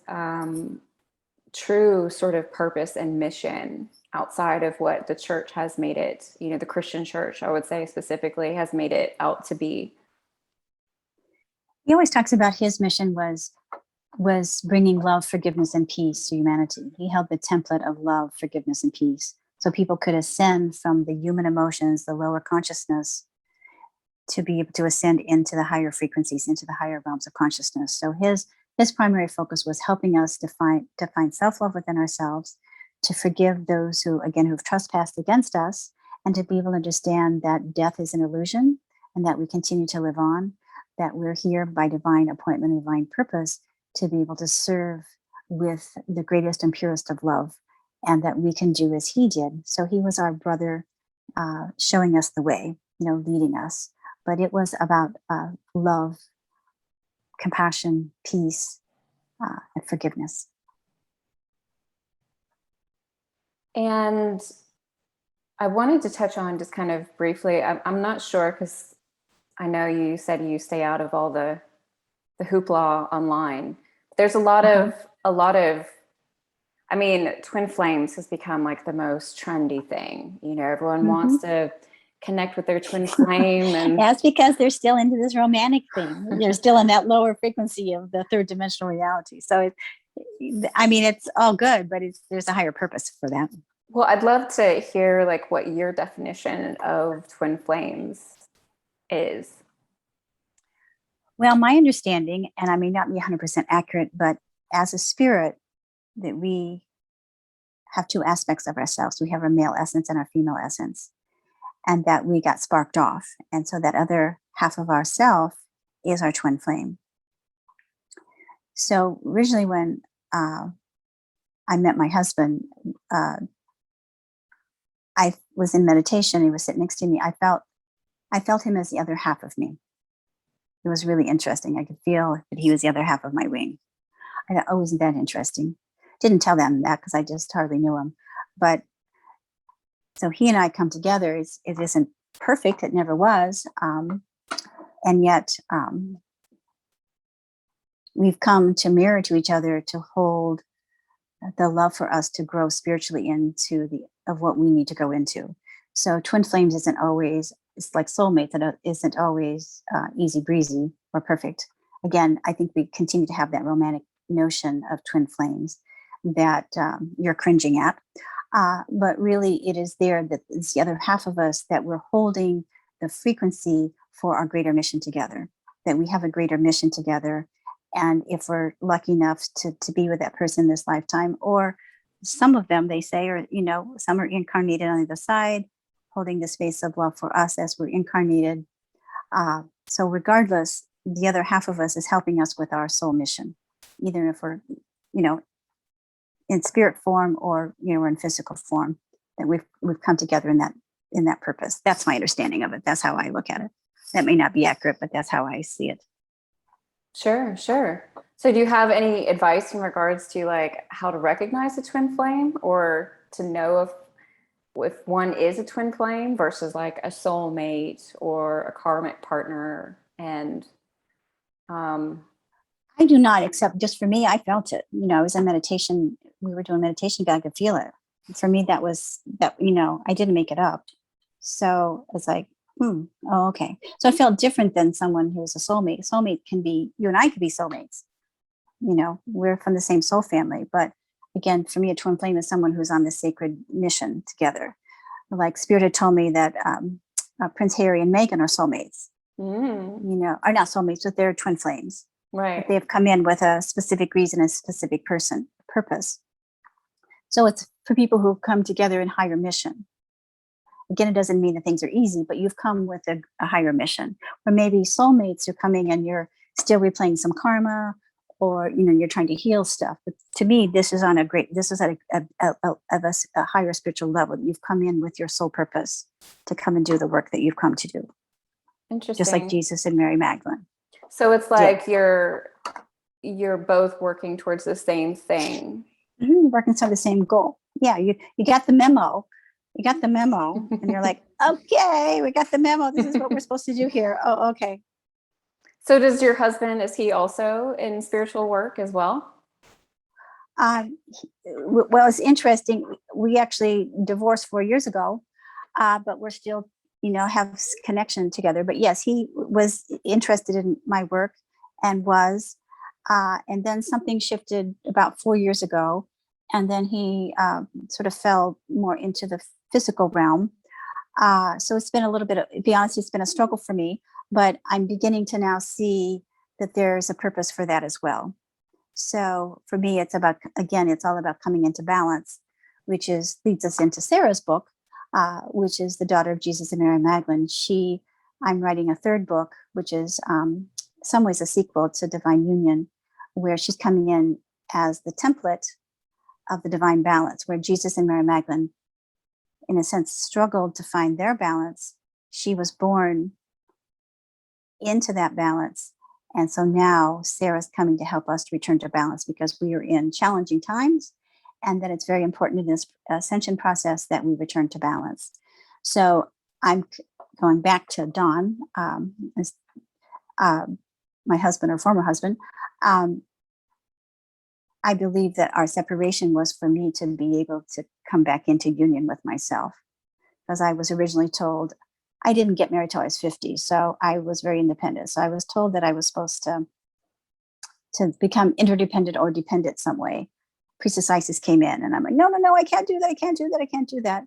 true sort of purpose and mission outside of what the church has made it, the Christian church, I would say specifically, has made it out to be? He always talks about his mission was bringing love, forgiveness, and peace to humanity. He held the template of love, forgiveness, and peace, so people could ascend from the human emotions, the lower consciousness, to be able to ascend into the higher frequencies, into the higher realms of consciousness. So his primary focus was helping us to find self-love within ourselves, to forgive those who've trespassed against us, and to be able to understand that death is an illusion and that we continue to live on, that we're here by divine appointment and divine purpose to be able to serve with the greatest and purest of love, and that we can do as he did. So he was our brother, showing us the way, leading us. But it was about love, compassion, peace, and forgiveness. And I wanted to touch on just kind of briefly, I'm not sure, because I know you said you stay out of all the hoopla online. There's a lot of, I mean, twin flames has become like the most trendy thing. Everyone wants to connect with their twin flame. And That's because they're still into this romantic thing. They're still in that lower frequency of the third dimensional reality. So it's all good, but there's a higher purpose for that. well, I'd love to hear like what your definition of twin flames is. Well, my understanding, and I may not be 100% accurate, but as a spirit, that we have two aspects of ourselves. We have our male essence and our female essence, and that we got sparked off. And so that other half of ourself is our twin flame. So originally when I met my husband, I was in meditation. He was sitting next to me. I felt him as the other half of me. It was really interesting. I could feel that he was the other half of my wing. I thought, oh, isn't that interesting? Didn't tell them that because I just hardly knew him. But so he and I come together. It isn't perfect. It never was. And yet we've come to mirror to each other to hold the love for us to grow spiritually into of what we need to go into. So twin flames isn't always, it's like soulmates, that isn't always easy breezy or perfect. Again, I think we continue to have that romantic notion of twin flames that you're cringing at. But really it is there that it's the other half of us that we're holding the frequency for our greater mission together, that we have a greater mission together. And if we're lucky enough to be with that person this lifetime, or some of them, they say, or, some are incarnated on the other side, holding the space of love for us as we're incarnated. So regardless, the other half of us is helping us with our soul mission, either if we're, in spirit form or, we're in physical form, that we've come together in that purpose. That's my understanding of it. That's how I look at it. That may not be accurate, but that's how I see it. Sure. So do you have any advice in regards to like how to recognize a twin flame, or to know if one is a twin flame versus like a soulmate or a karmic partner? And I do not, except just for me, I felt it. I was in meditation. We were doing meditation, but I could feel it. For me, that, I didn't make it up. So it's like, oh, okay. So it felt different than someone who was a soulmate. Soulmate can be, you and I could be soulmates. We're from the same soul family. But again, for me, a twin flame is someone who's on this sacred mission together. Like Spirit had told me that Prince Harry and Meghan are soulmates. Are not soulmates, but they're twin flames. Right. But they have come in with a specific reason, a specific purpose. So it's for people who come together in higher mission. Again, it doesn't mean that things are easy, but you've come with a higher mission. Or maybe soulmates are coming and you're still replaying some karma, or you're trying to heal stuff. But to me, this is at a higher spiritual level. You've come in with your soul purpose to come and do the work that you've come to do. Interesting. Just like Jesus and Mary Magdalene. So it's like you're both working towards the same thing. Working to the same goal. Yeah, you got the memo. You got the memo, and you're like, okay, we got the memo. This is what we're supposed to do here. Oh, okay. So does your husband, is he also in spiritual work as well? Well, it's interesting. We actually divorced 4 years ago, but we're still, have connection together. But yes, he was interested in my work and and then something shifted about 4 years ago. And then he sort of fell more into the physical realm. So it's been a little bit, to be honest, it's been a struggle for me, but I'm beginning to now see that there's a purpose for that as well. So for me, it's all about coming into balance, which leads us into Sarah's book, which is the daughter of Jesus and Mary Magdalene. I'm writing a third book, which is in some ways a sequel to Divine Union, where she's coming in as the template of the divine balance, where Jesus and Mary Magdalene, in a sense, struggled to find their balance. She was born into that balance. And so now Sarah's coming to help us to return to balance, because we are in challenging times, and that it's very important in this ascension process that we return to balance. So I'm going back to Don, my husband or former husband. I believe that our separation was for me to be able to come back into union with myself, because I was originally told I didn't get married till I was 50. So I was very independent. So I was told that I was supposed to become interdependent or dependent some way. Priestess Isis came in and I'm like, no, no, no, I can't do that. I can't do that. I can't do that.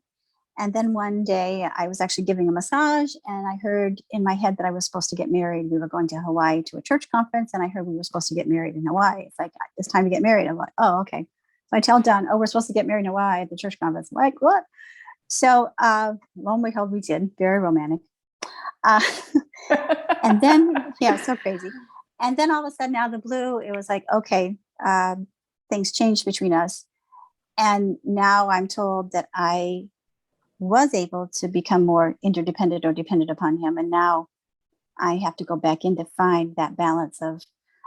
And then one day I was actually giving a massage and I heard in my head that I was supposed to get married. We were going to Hawaii to a church conference and I heard we were supposed to get married in Hawaii. It's like, it's time to get married. I'm like, oh, okay. So I tell Don, oh, we're supposed to get married in Hawaii at the church conference. I'm like, what? So lo and behold, we did. Very romantic. Uh, and then, yeah, so crazy. And then all of a sudden, out of the blue, it was like, okay, things changed between us. And now I'm told that I was able to become more interdependent or dependent upon him. And now I have to go back in to find that balance of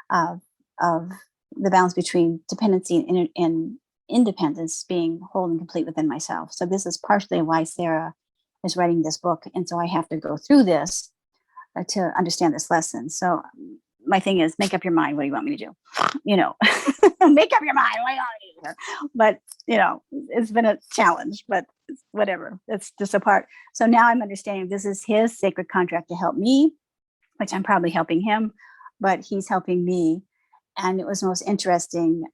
the balance between dependency and independence being whole and complete within myself. So this is partially why Sarah is writing this book. And so I have to go through this to understand this lesson. So my thing is, make up your mind. What do you want me to do? Make up your mind. What do you want me to do? But, it's been a challenge, but whatever. It's just a part. So now I'm understanding this is his sacred contract to help me, which I'm probably helping him, but he's helping me. And it was most interesting.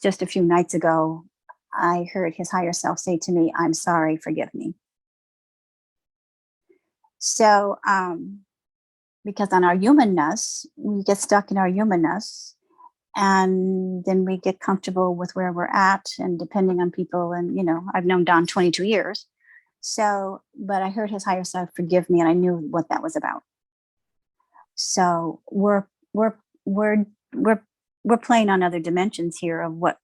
Just a few nights ago, I heard his higher self say to me, I'm sorry, forgive me. So, because on our humanness, we get stuck in our humanness and then we get comfortable with where we're at and depending on people. And, I've known Don 22 years. So, but I heard his higher self forgive me and I knew what that was about. So we're playing on other dimensions here of what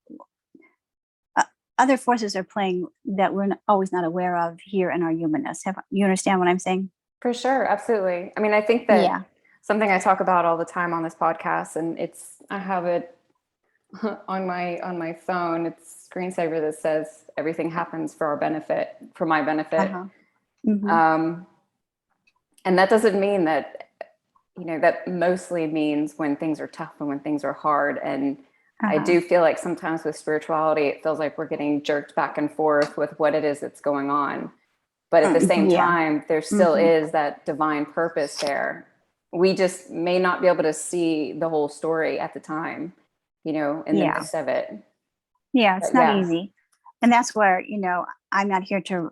other forces are playing that we're always not aware of here in our humanness. You understand what I'm saying? For sure. Absolutely. I mean, I think that something I talk about all the time on this podcast, and I have it on my phone. It's a screensaver that says everything happens for our benefit, for my benefit. Uh-huh. Mm-hmm. And that doesn't mean that, that mostly means when things are tough and when things are hard. And I do feel like sometimes with spirituality, it feels like we're getting jerked back and forth with what it is that's going on. But at the same time, there still is that divine purpose there. We just may not be able to see the whole story at the time, in the midst of it. Yeah, it's not easy. And that's where, I'm not here to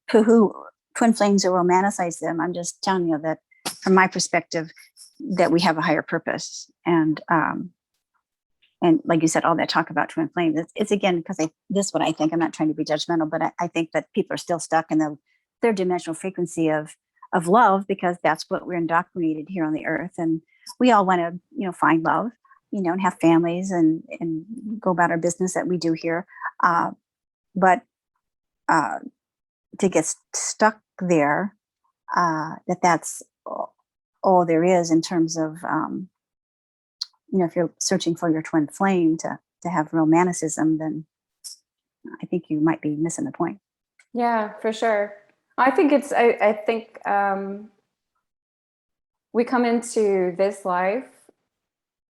poo-hoo twin flames or romanticize them. I'm just telling you that from my perspective, that we have a higher purpose. And like you said, all that talk about twin flames, it's again, because this is what I think. I'm not trying to be judgmental, but I think that people are still stuck in the third dimensional frequency of love, because that's what we're indoctrinated here on the earth. And we all want to, find love, and have families and go about our business that we do here. But to get stuck there, that's all there is in terms of, if you're searching for your twin flame to have romanticism, then I think you might be missing the point. Yeah, for sure. I think I think we come into this life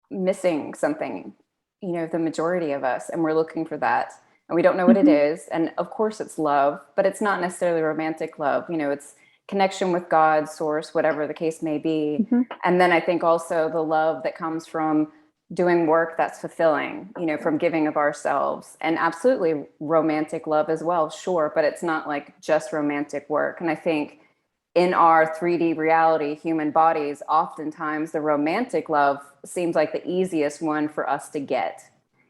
missing something, the majority of us, and we're looking for that. And we don't know what it is. And of course it's love, but it's not necessarily romantic love. It's connection with God, source, whatever the case may be. And then I think also the love that comes from doing work that's fulfilling, from giving of ourselves, and absolutely romantic love as well. Sure. But it's not like just romantic work. And I think in our 3D reality, human bodies, oftentimes the romantic love seems like the easiest one for us to get,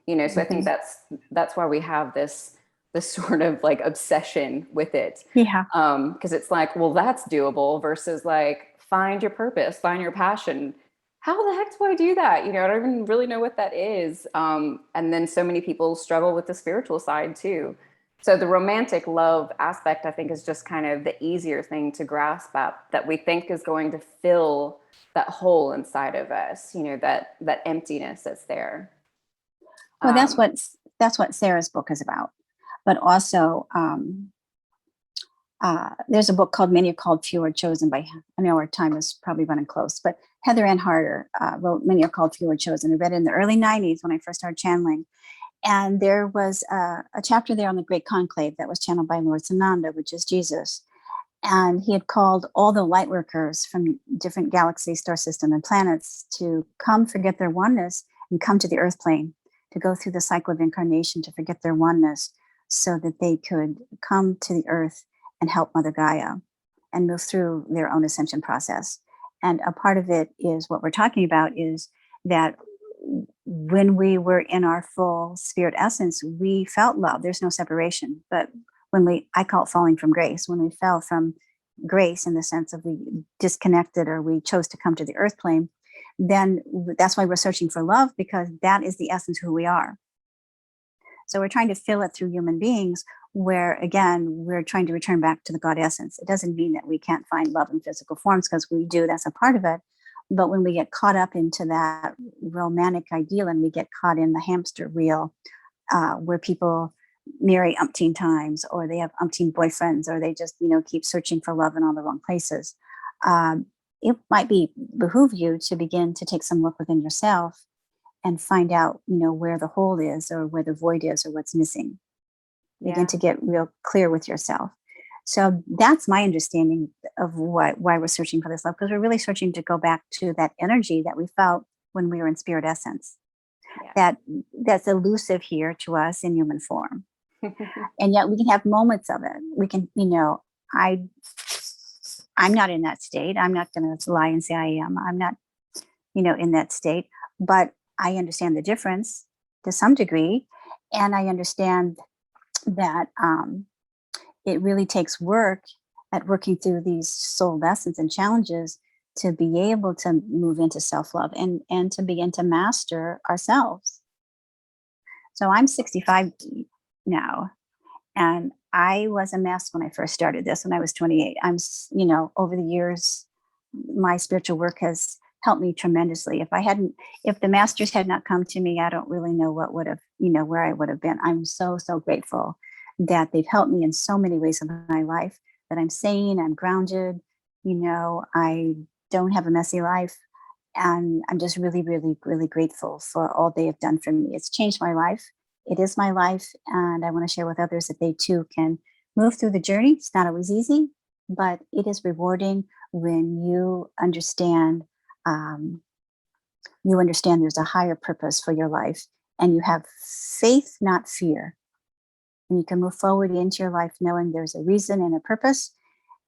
so I think that's why we have this sort of like obsession with it. Yeah. Because it's like, well, that's doable versus like, find your purpose, find your passion. How the heck do I do that? I don't even really know what that is. And then so many people struggle with the spiritual side too. So the romantic love aspect, I think, is just kind of the easier thing to grasp at, that we think is going to fill that hole inside of us, that emptiness that's there. Well, that's what Sarah's book is about. But also, there's a book called Many Are Called, Few Are Chosen by, I know our time is probably running close, but Heather Ann Harder wrote Many Are Called, Few Are Chosen. I read it in the early 90s when I first started channeling. And there was a chapter there on the Great Conclave that was channeled by Lord Sananda, which is Jesus. And he had called all the light workers from different galaxies, star system, and planets to come forget their oneness and come to the earth plane, to go through the cycle of incarnation, to forget their oneness so that they could come to the earth and help Mother Gaia and move through their own ascension process. And a part of it is what we're talking about is that when we were in our full spirit essence, we felt love. There's no separation. But I call it falling from grace, when we fell from grace in the sense of we disconnected or we chose to come to the earth plane, then that's why we're searching for love, because that is the essence of who we are. So we're trying to fill it through human beings, where again, we're trying to return back to the God essence. It doesn't mean that we can't find love in physical forms, because we do, that's a part of it. But when we get caught up into that romantic ideal and we get caught in the hamster wheel, where people marry umpteen times, or they have umpteen boyfriends, or they just, keep searching for love in all the wrong places, it might behoove you to begin to take some look within yourself and find out, where the hole is, or where the void is, or what's missing. Begin to get real clear with yourself. So that's my understanding of why we're searching for this love, because we're really searching to go back to that energy that we felt when we were in spirit essence. Yeah. That's elusive here to us in human form. And yet we can have moments of it. We can, I'm not in that state. I'm not going to lie and say I am. I'm not, in that state, but I understand the difference to some degree. And I understand that it really takes work at working through these soul lessons and challenges to be able to move into self-love and to begin to master ourselves. So I'm 65 now, and I was a mess when I first started this when I was 28. I'm, over the years, my spiritual work has helped me tremendously. If the masters had not come to me, I don't really know what would have, where I would have been. I'm so, so grateful that they've helped me in so many ways in my life, that I'm sane, I'm grounded, I don't have a messy life. And I'm just really, really, really grateful for all they have done for me. It's changed my life. It is my life. And I want to share with others that they too can move through the journey. It's not always easy, but it is rewarding when you understand there's a higher purpose for your life, and you have faith, not fear. And you can move forward into your life knowing there's a reason and a purpose.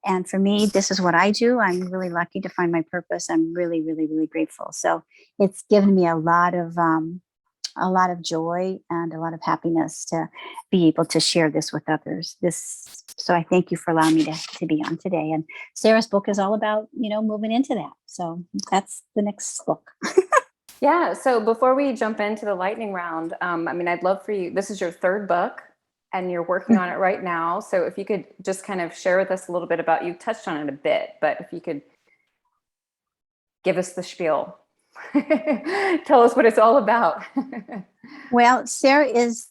And for me, this is what I do. I'm really lucky to find my purpose. I'm really, really, really grateful. So it's given me a lot of joy and a lot of happiness to be able to share this with others. So I thank you for allowing me to be on today. And Sarah's book is all about, moving into that. So that's the next book. Yeah. So before we jump into the lightning round, I'd love for you, this is your third book and you're working on it right now. So if you could just kind of share with us a little bit about, you touched on it a bit, but if you could give us the spiel, tell us what it's all about. Well, Sarah is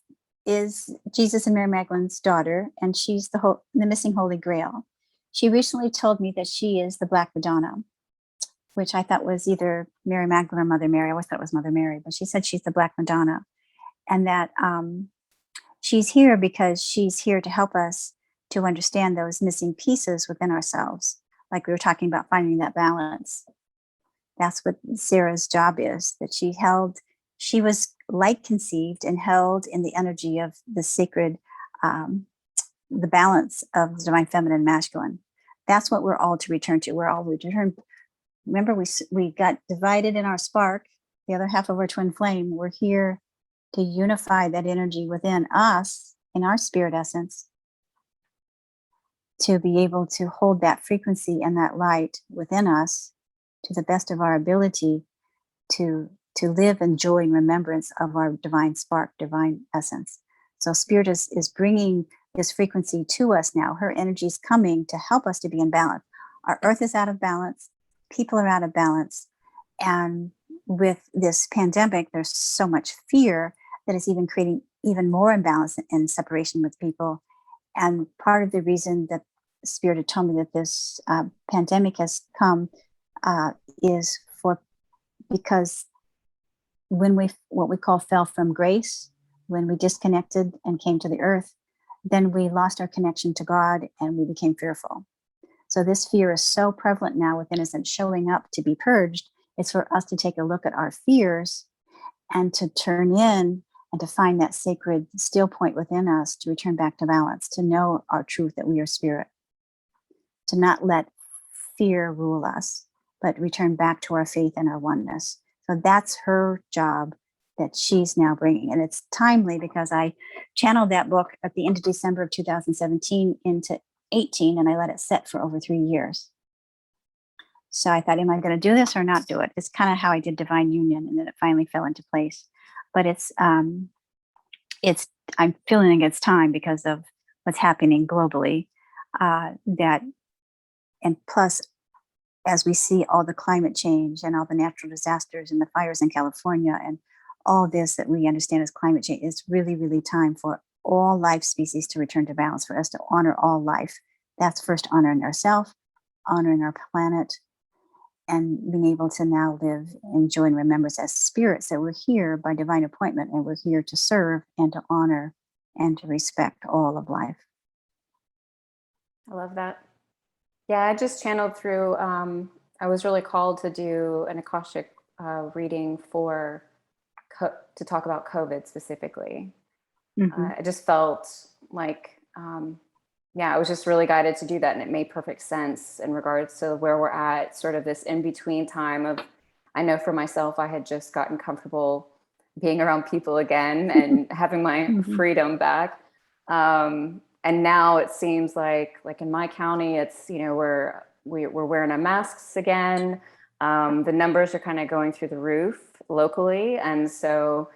Jesus and Mary Magdalene's daughter, and she's the missing Holy Grail. She recently told me that she is the Black Madonna, which I thought was either Mary Magdalene or Mother Mary. I always thought it was Mother Mary, but she said she's the Black Madonna, and that she's here because she's here to help us to understand those missing pieces within ourselves. Like we were talking about finding that balance. That's what Sarah's job is, that she was light conceived and held in the energy of the sacred, the balance of the divine feminine and masculine. That's what we're all to return to. We're all to return. Remember, we got divided in our spark, the other half of our twin flame. We're here to unify that energy within us, in our spirit essence, to be able to hold that frequency and that light within us to the best of our ability to live in joy and remembrance of our divine spark, divine essence. So Spirit is bringing this frequency to us now. Her energy is coming to help us to be in balance. Our earth is out of balance. People are out of balance. And with this pandemic, there's so much fear that is even creating even more imbalance and separation with people. And part of the reason that Spirit had told me that this pandemic has come is because when what we call fell from grace, when we disconnected and came to the earth, then we lost our connection to God and we became fearful. So this fear is so prevalent now within us and showing up to be purged. It's for us to take a look at our fears and to turn in and to find that sacred still point within us, to return back to balance, to know our truth that we are spirit, to not let fear rule us, but return back to our faith and our oneness. So that's her job that she's now bringing. And it's timely because I channeled that book at the end of December of 2017 into 18, and I let it set for over 3 years. So I thought, am I going to do this or not do it? It's kind of how I did Divine Union, and then it finally fell into place. But I'm feeling it's time because of what's happening globally. And plus, as we see all the climate change and all the natural disasters and the fires in California and all this that we understand as climate change, it's really, really time for all life species to return to balance, for us to honor all life. That's first honoring ourselves, honoring our planet, and being able to now live, enjoy, and remember us as spirits that we're here by divine appointment, and we're here to serve and to honor and to respect all of life. I love that. Yeah, I just channeled through, I was really called to do an Akashic reading to talk about COVID specifically. Mm-hmm. I just felt like, I was just really guided to do that. And it made perfect sense in regards to where we're at, sort of this in-between time of, I know for myself, I had just gotten comfortable being around people again and having my Mm-hmm. freedom back. And now it seems like in my county, it's, we're wearing our masks again. The numbers are kind of going through the roof locally. And so,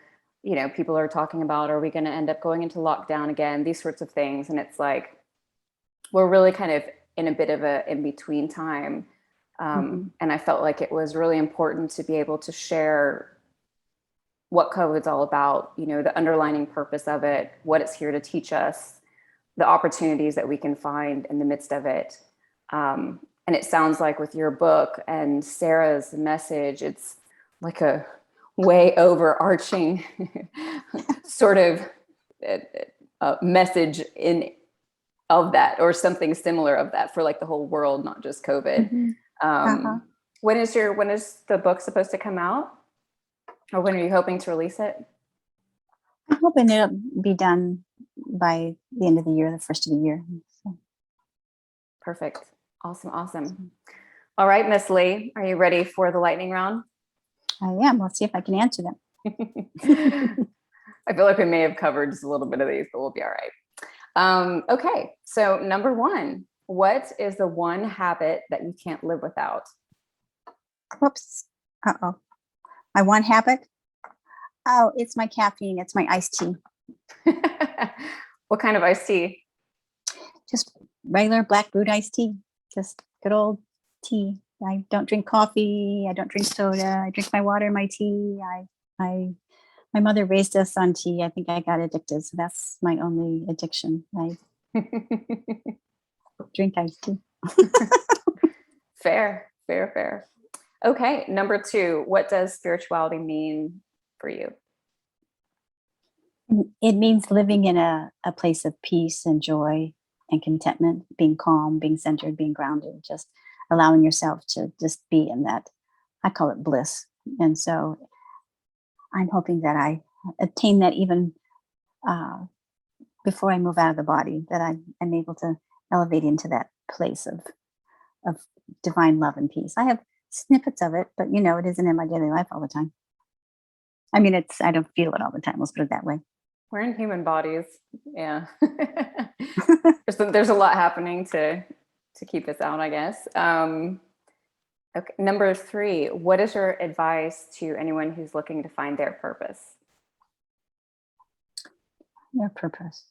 people are talking about, are we going to end up going into lockdown again? These sorts of things. And it's like, we're really kind of in a bit of a in-between time. And I felt like it was really important to be able to share what COVID's all about, the underlying purpose of it, what it's here to teach us, the opportunities that we can find in the midst of it. And it sounds like with your book and Sarah's message, it's like a way overarching sort of message of that, or something similar of that for like the whole world, not just COVID. Uh-huh. When is the book supposed to come out? Or when are you hoping to release it? I'm hoping it'll be done by the end of the year, the first of the year. So. Perfect. Awesome. All right, Miss Lee, are you ready for the lightning round? I am. Let's see if I can answer them. I feel like we may have covered just a little bit of these, but we'll be all right. Okay, so number 1, what is the one habit that you can't live without? Whoops. Uh-oh. My one habit? Oh, it's my caffeine. It's my iced tea. What kind of iced tea? Just regular black brewed iced tea. Just good old tea. I don't drink coffee. I don't drink soda. I drink my water, my tea. My mother raised us on tea. I think I got addicted. So that's my only addiction. I drink iced tea. Fair. Okay, number 2, what does spirituality mean for you? It means living in a place of peace and joy and contentment, being calm, being centered, being grounded, just allowing yourself to just be in that, I call it bliss. And so I'm hoping that I attain that even before I move out of the body, that I'm able to elevate into that place of divine love and peace. I have snippets of it, but it isn't in my daily life all the time. I mean, I don't feel it all the time. Let's put it that way. We're in human bodies. Yeah. There's a lot happening to keep us out, I guess. Okay. Number 3, what is your advice to anyone who's looking to find their purpose? Their purpose.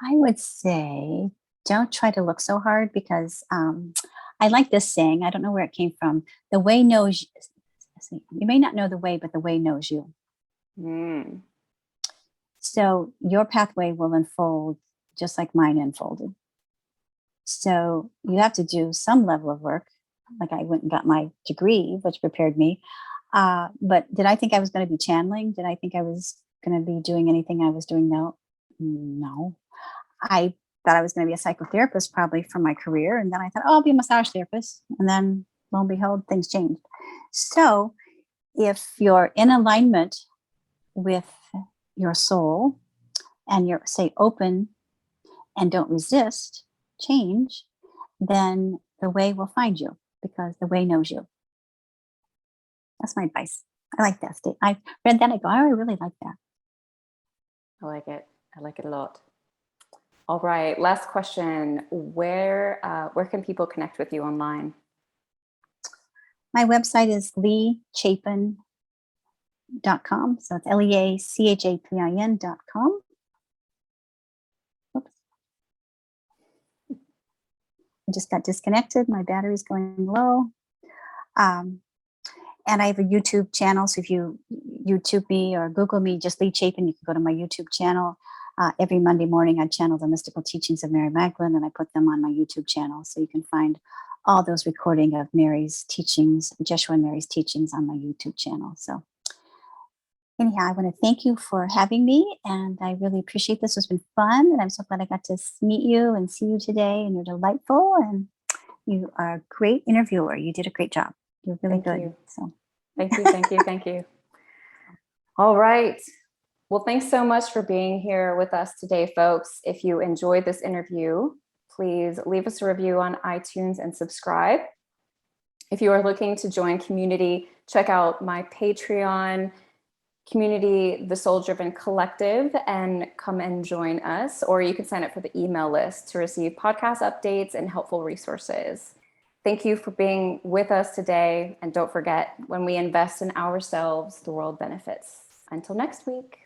I would say, don't try to look so hard, because I like this saying. I don't know where it came from. The way knows you. You may not know the way, but the way knows you. So your pathway will unfold just like mine unfolded. So you have to do some level of work. Like I went and got my degree, which prepared me. But did I think I was going to be channeling? Did I think I was going to be doing anything I was doing? No. I thought I was going to be a psychotherapist probably for my career. And then I thought, oh, I'll be a massage therapist. And then lo and behold, things changed. So if you're in alignment with your soul and you're, say, open and don't resist change, then the way will find you because the way knows you. That's my advice. I like that state. I read that. I go, I really like that. I like it. I like it a lot. All right. Last question. Where can people connect with you online? My website is leachapin.com. So it's leachapin.com. Oops. I just got disconnected. My battery's going low. And I have a YouTube channel. So if you YouTube me or Google me, just Lea Chapin, you can go to my YouTube channel. Every Monday morning, I channel the mystical teachings of Mary Magdalene, and I put them on my YouTube channel. So you can find all those recording of Mary's teachings, Jeshua and Mary's teachings on my YouTube channel. So anyhow, I want to thank you for having me, and I really appreciate this. It's been fun, and I'm so glad I got to meet you and see you today, and you're delightful, and you are a great interviewer. You did a great job. You're really good. You. So thank you. Thank you. All right. Well, thanks so much for being here with us today, folks. If you enjoyed this interview, please leave us a review on iTunes and subscribe. If you are looking to join community, check out my Patreon community, the Soul Driven Collective, and come and join us. Or you can sign up for the email list to receive podcast updates and helpful resources. Thank you for being with us today. And don't forget, when we invest in ourselves, the world benefits. Until next week.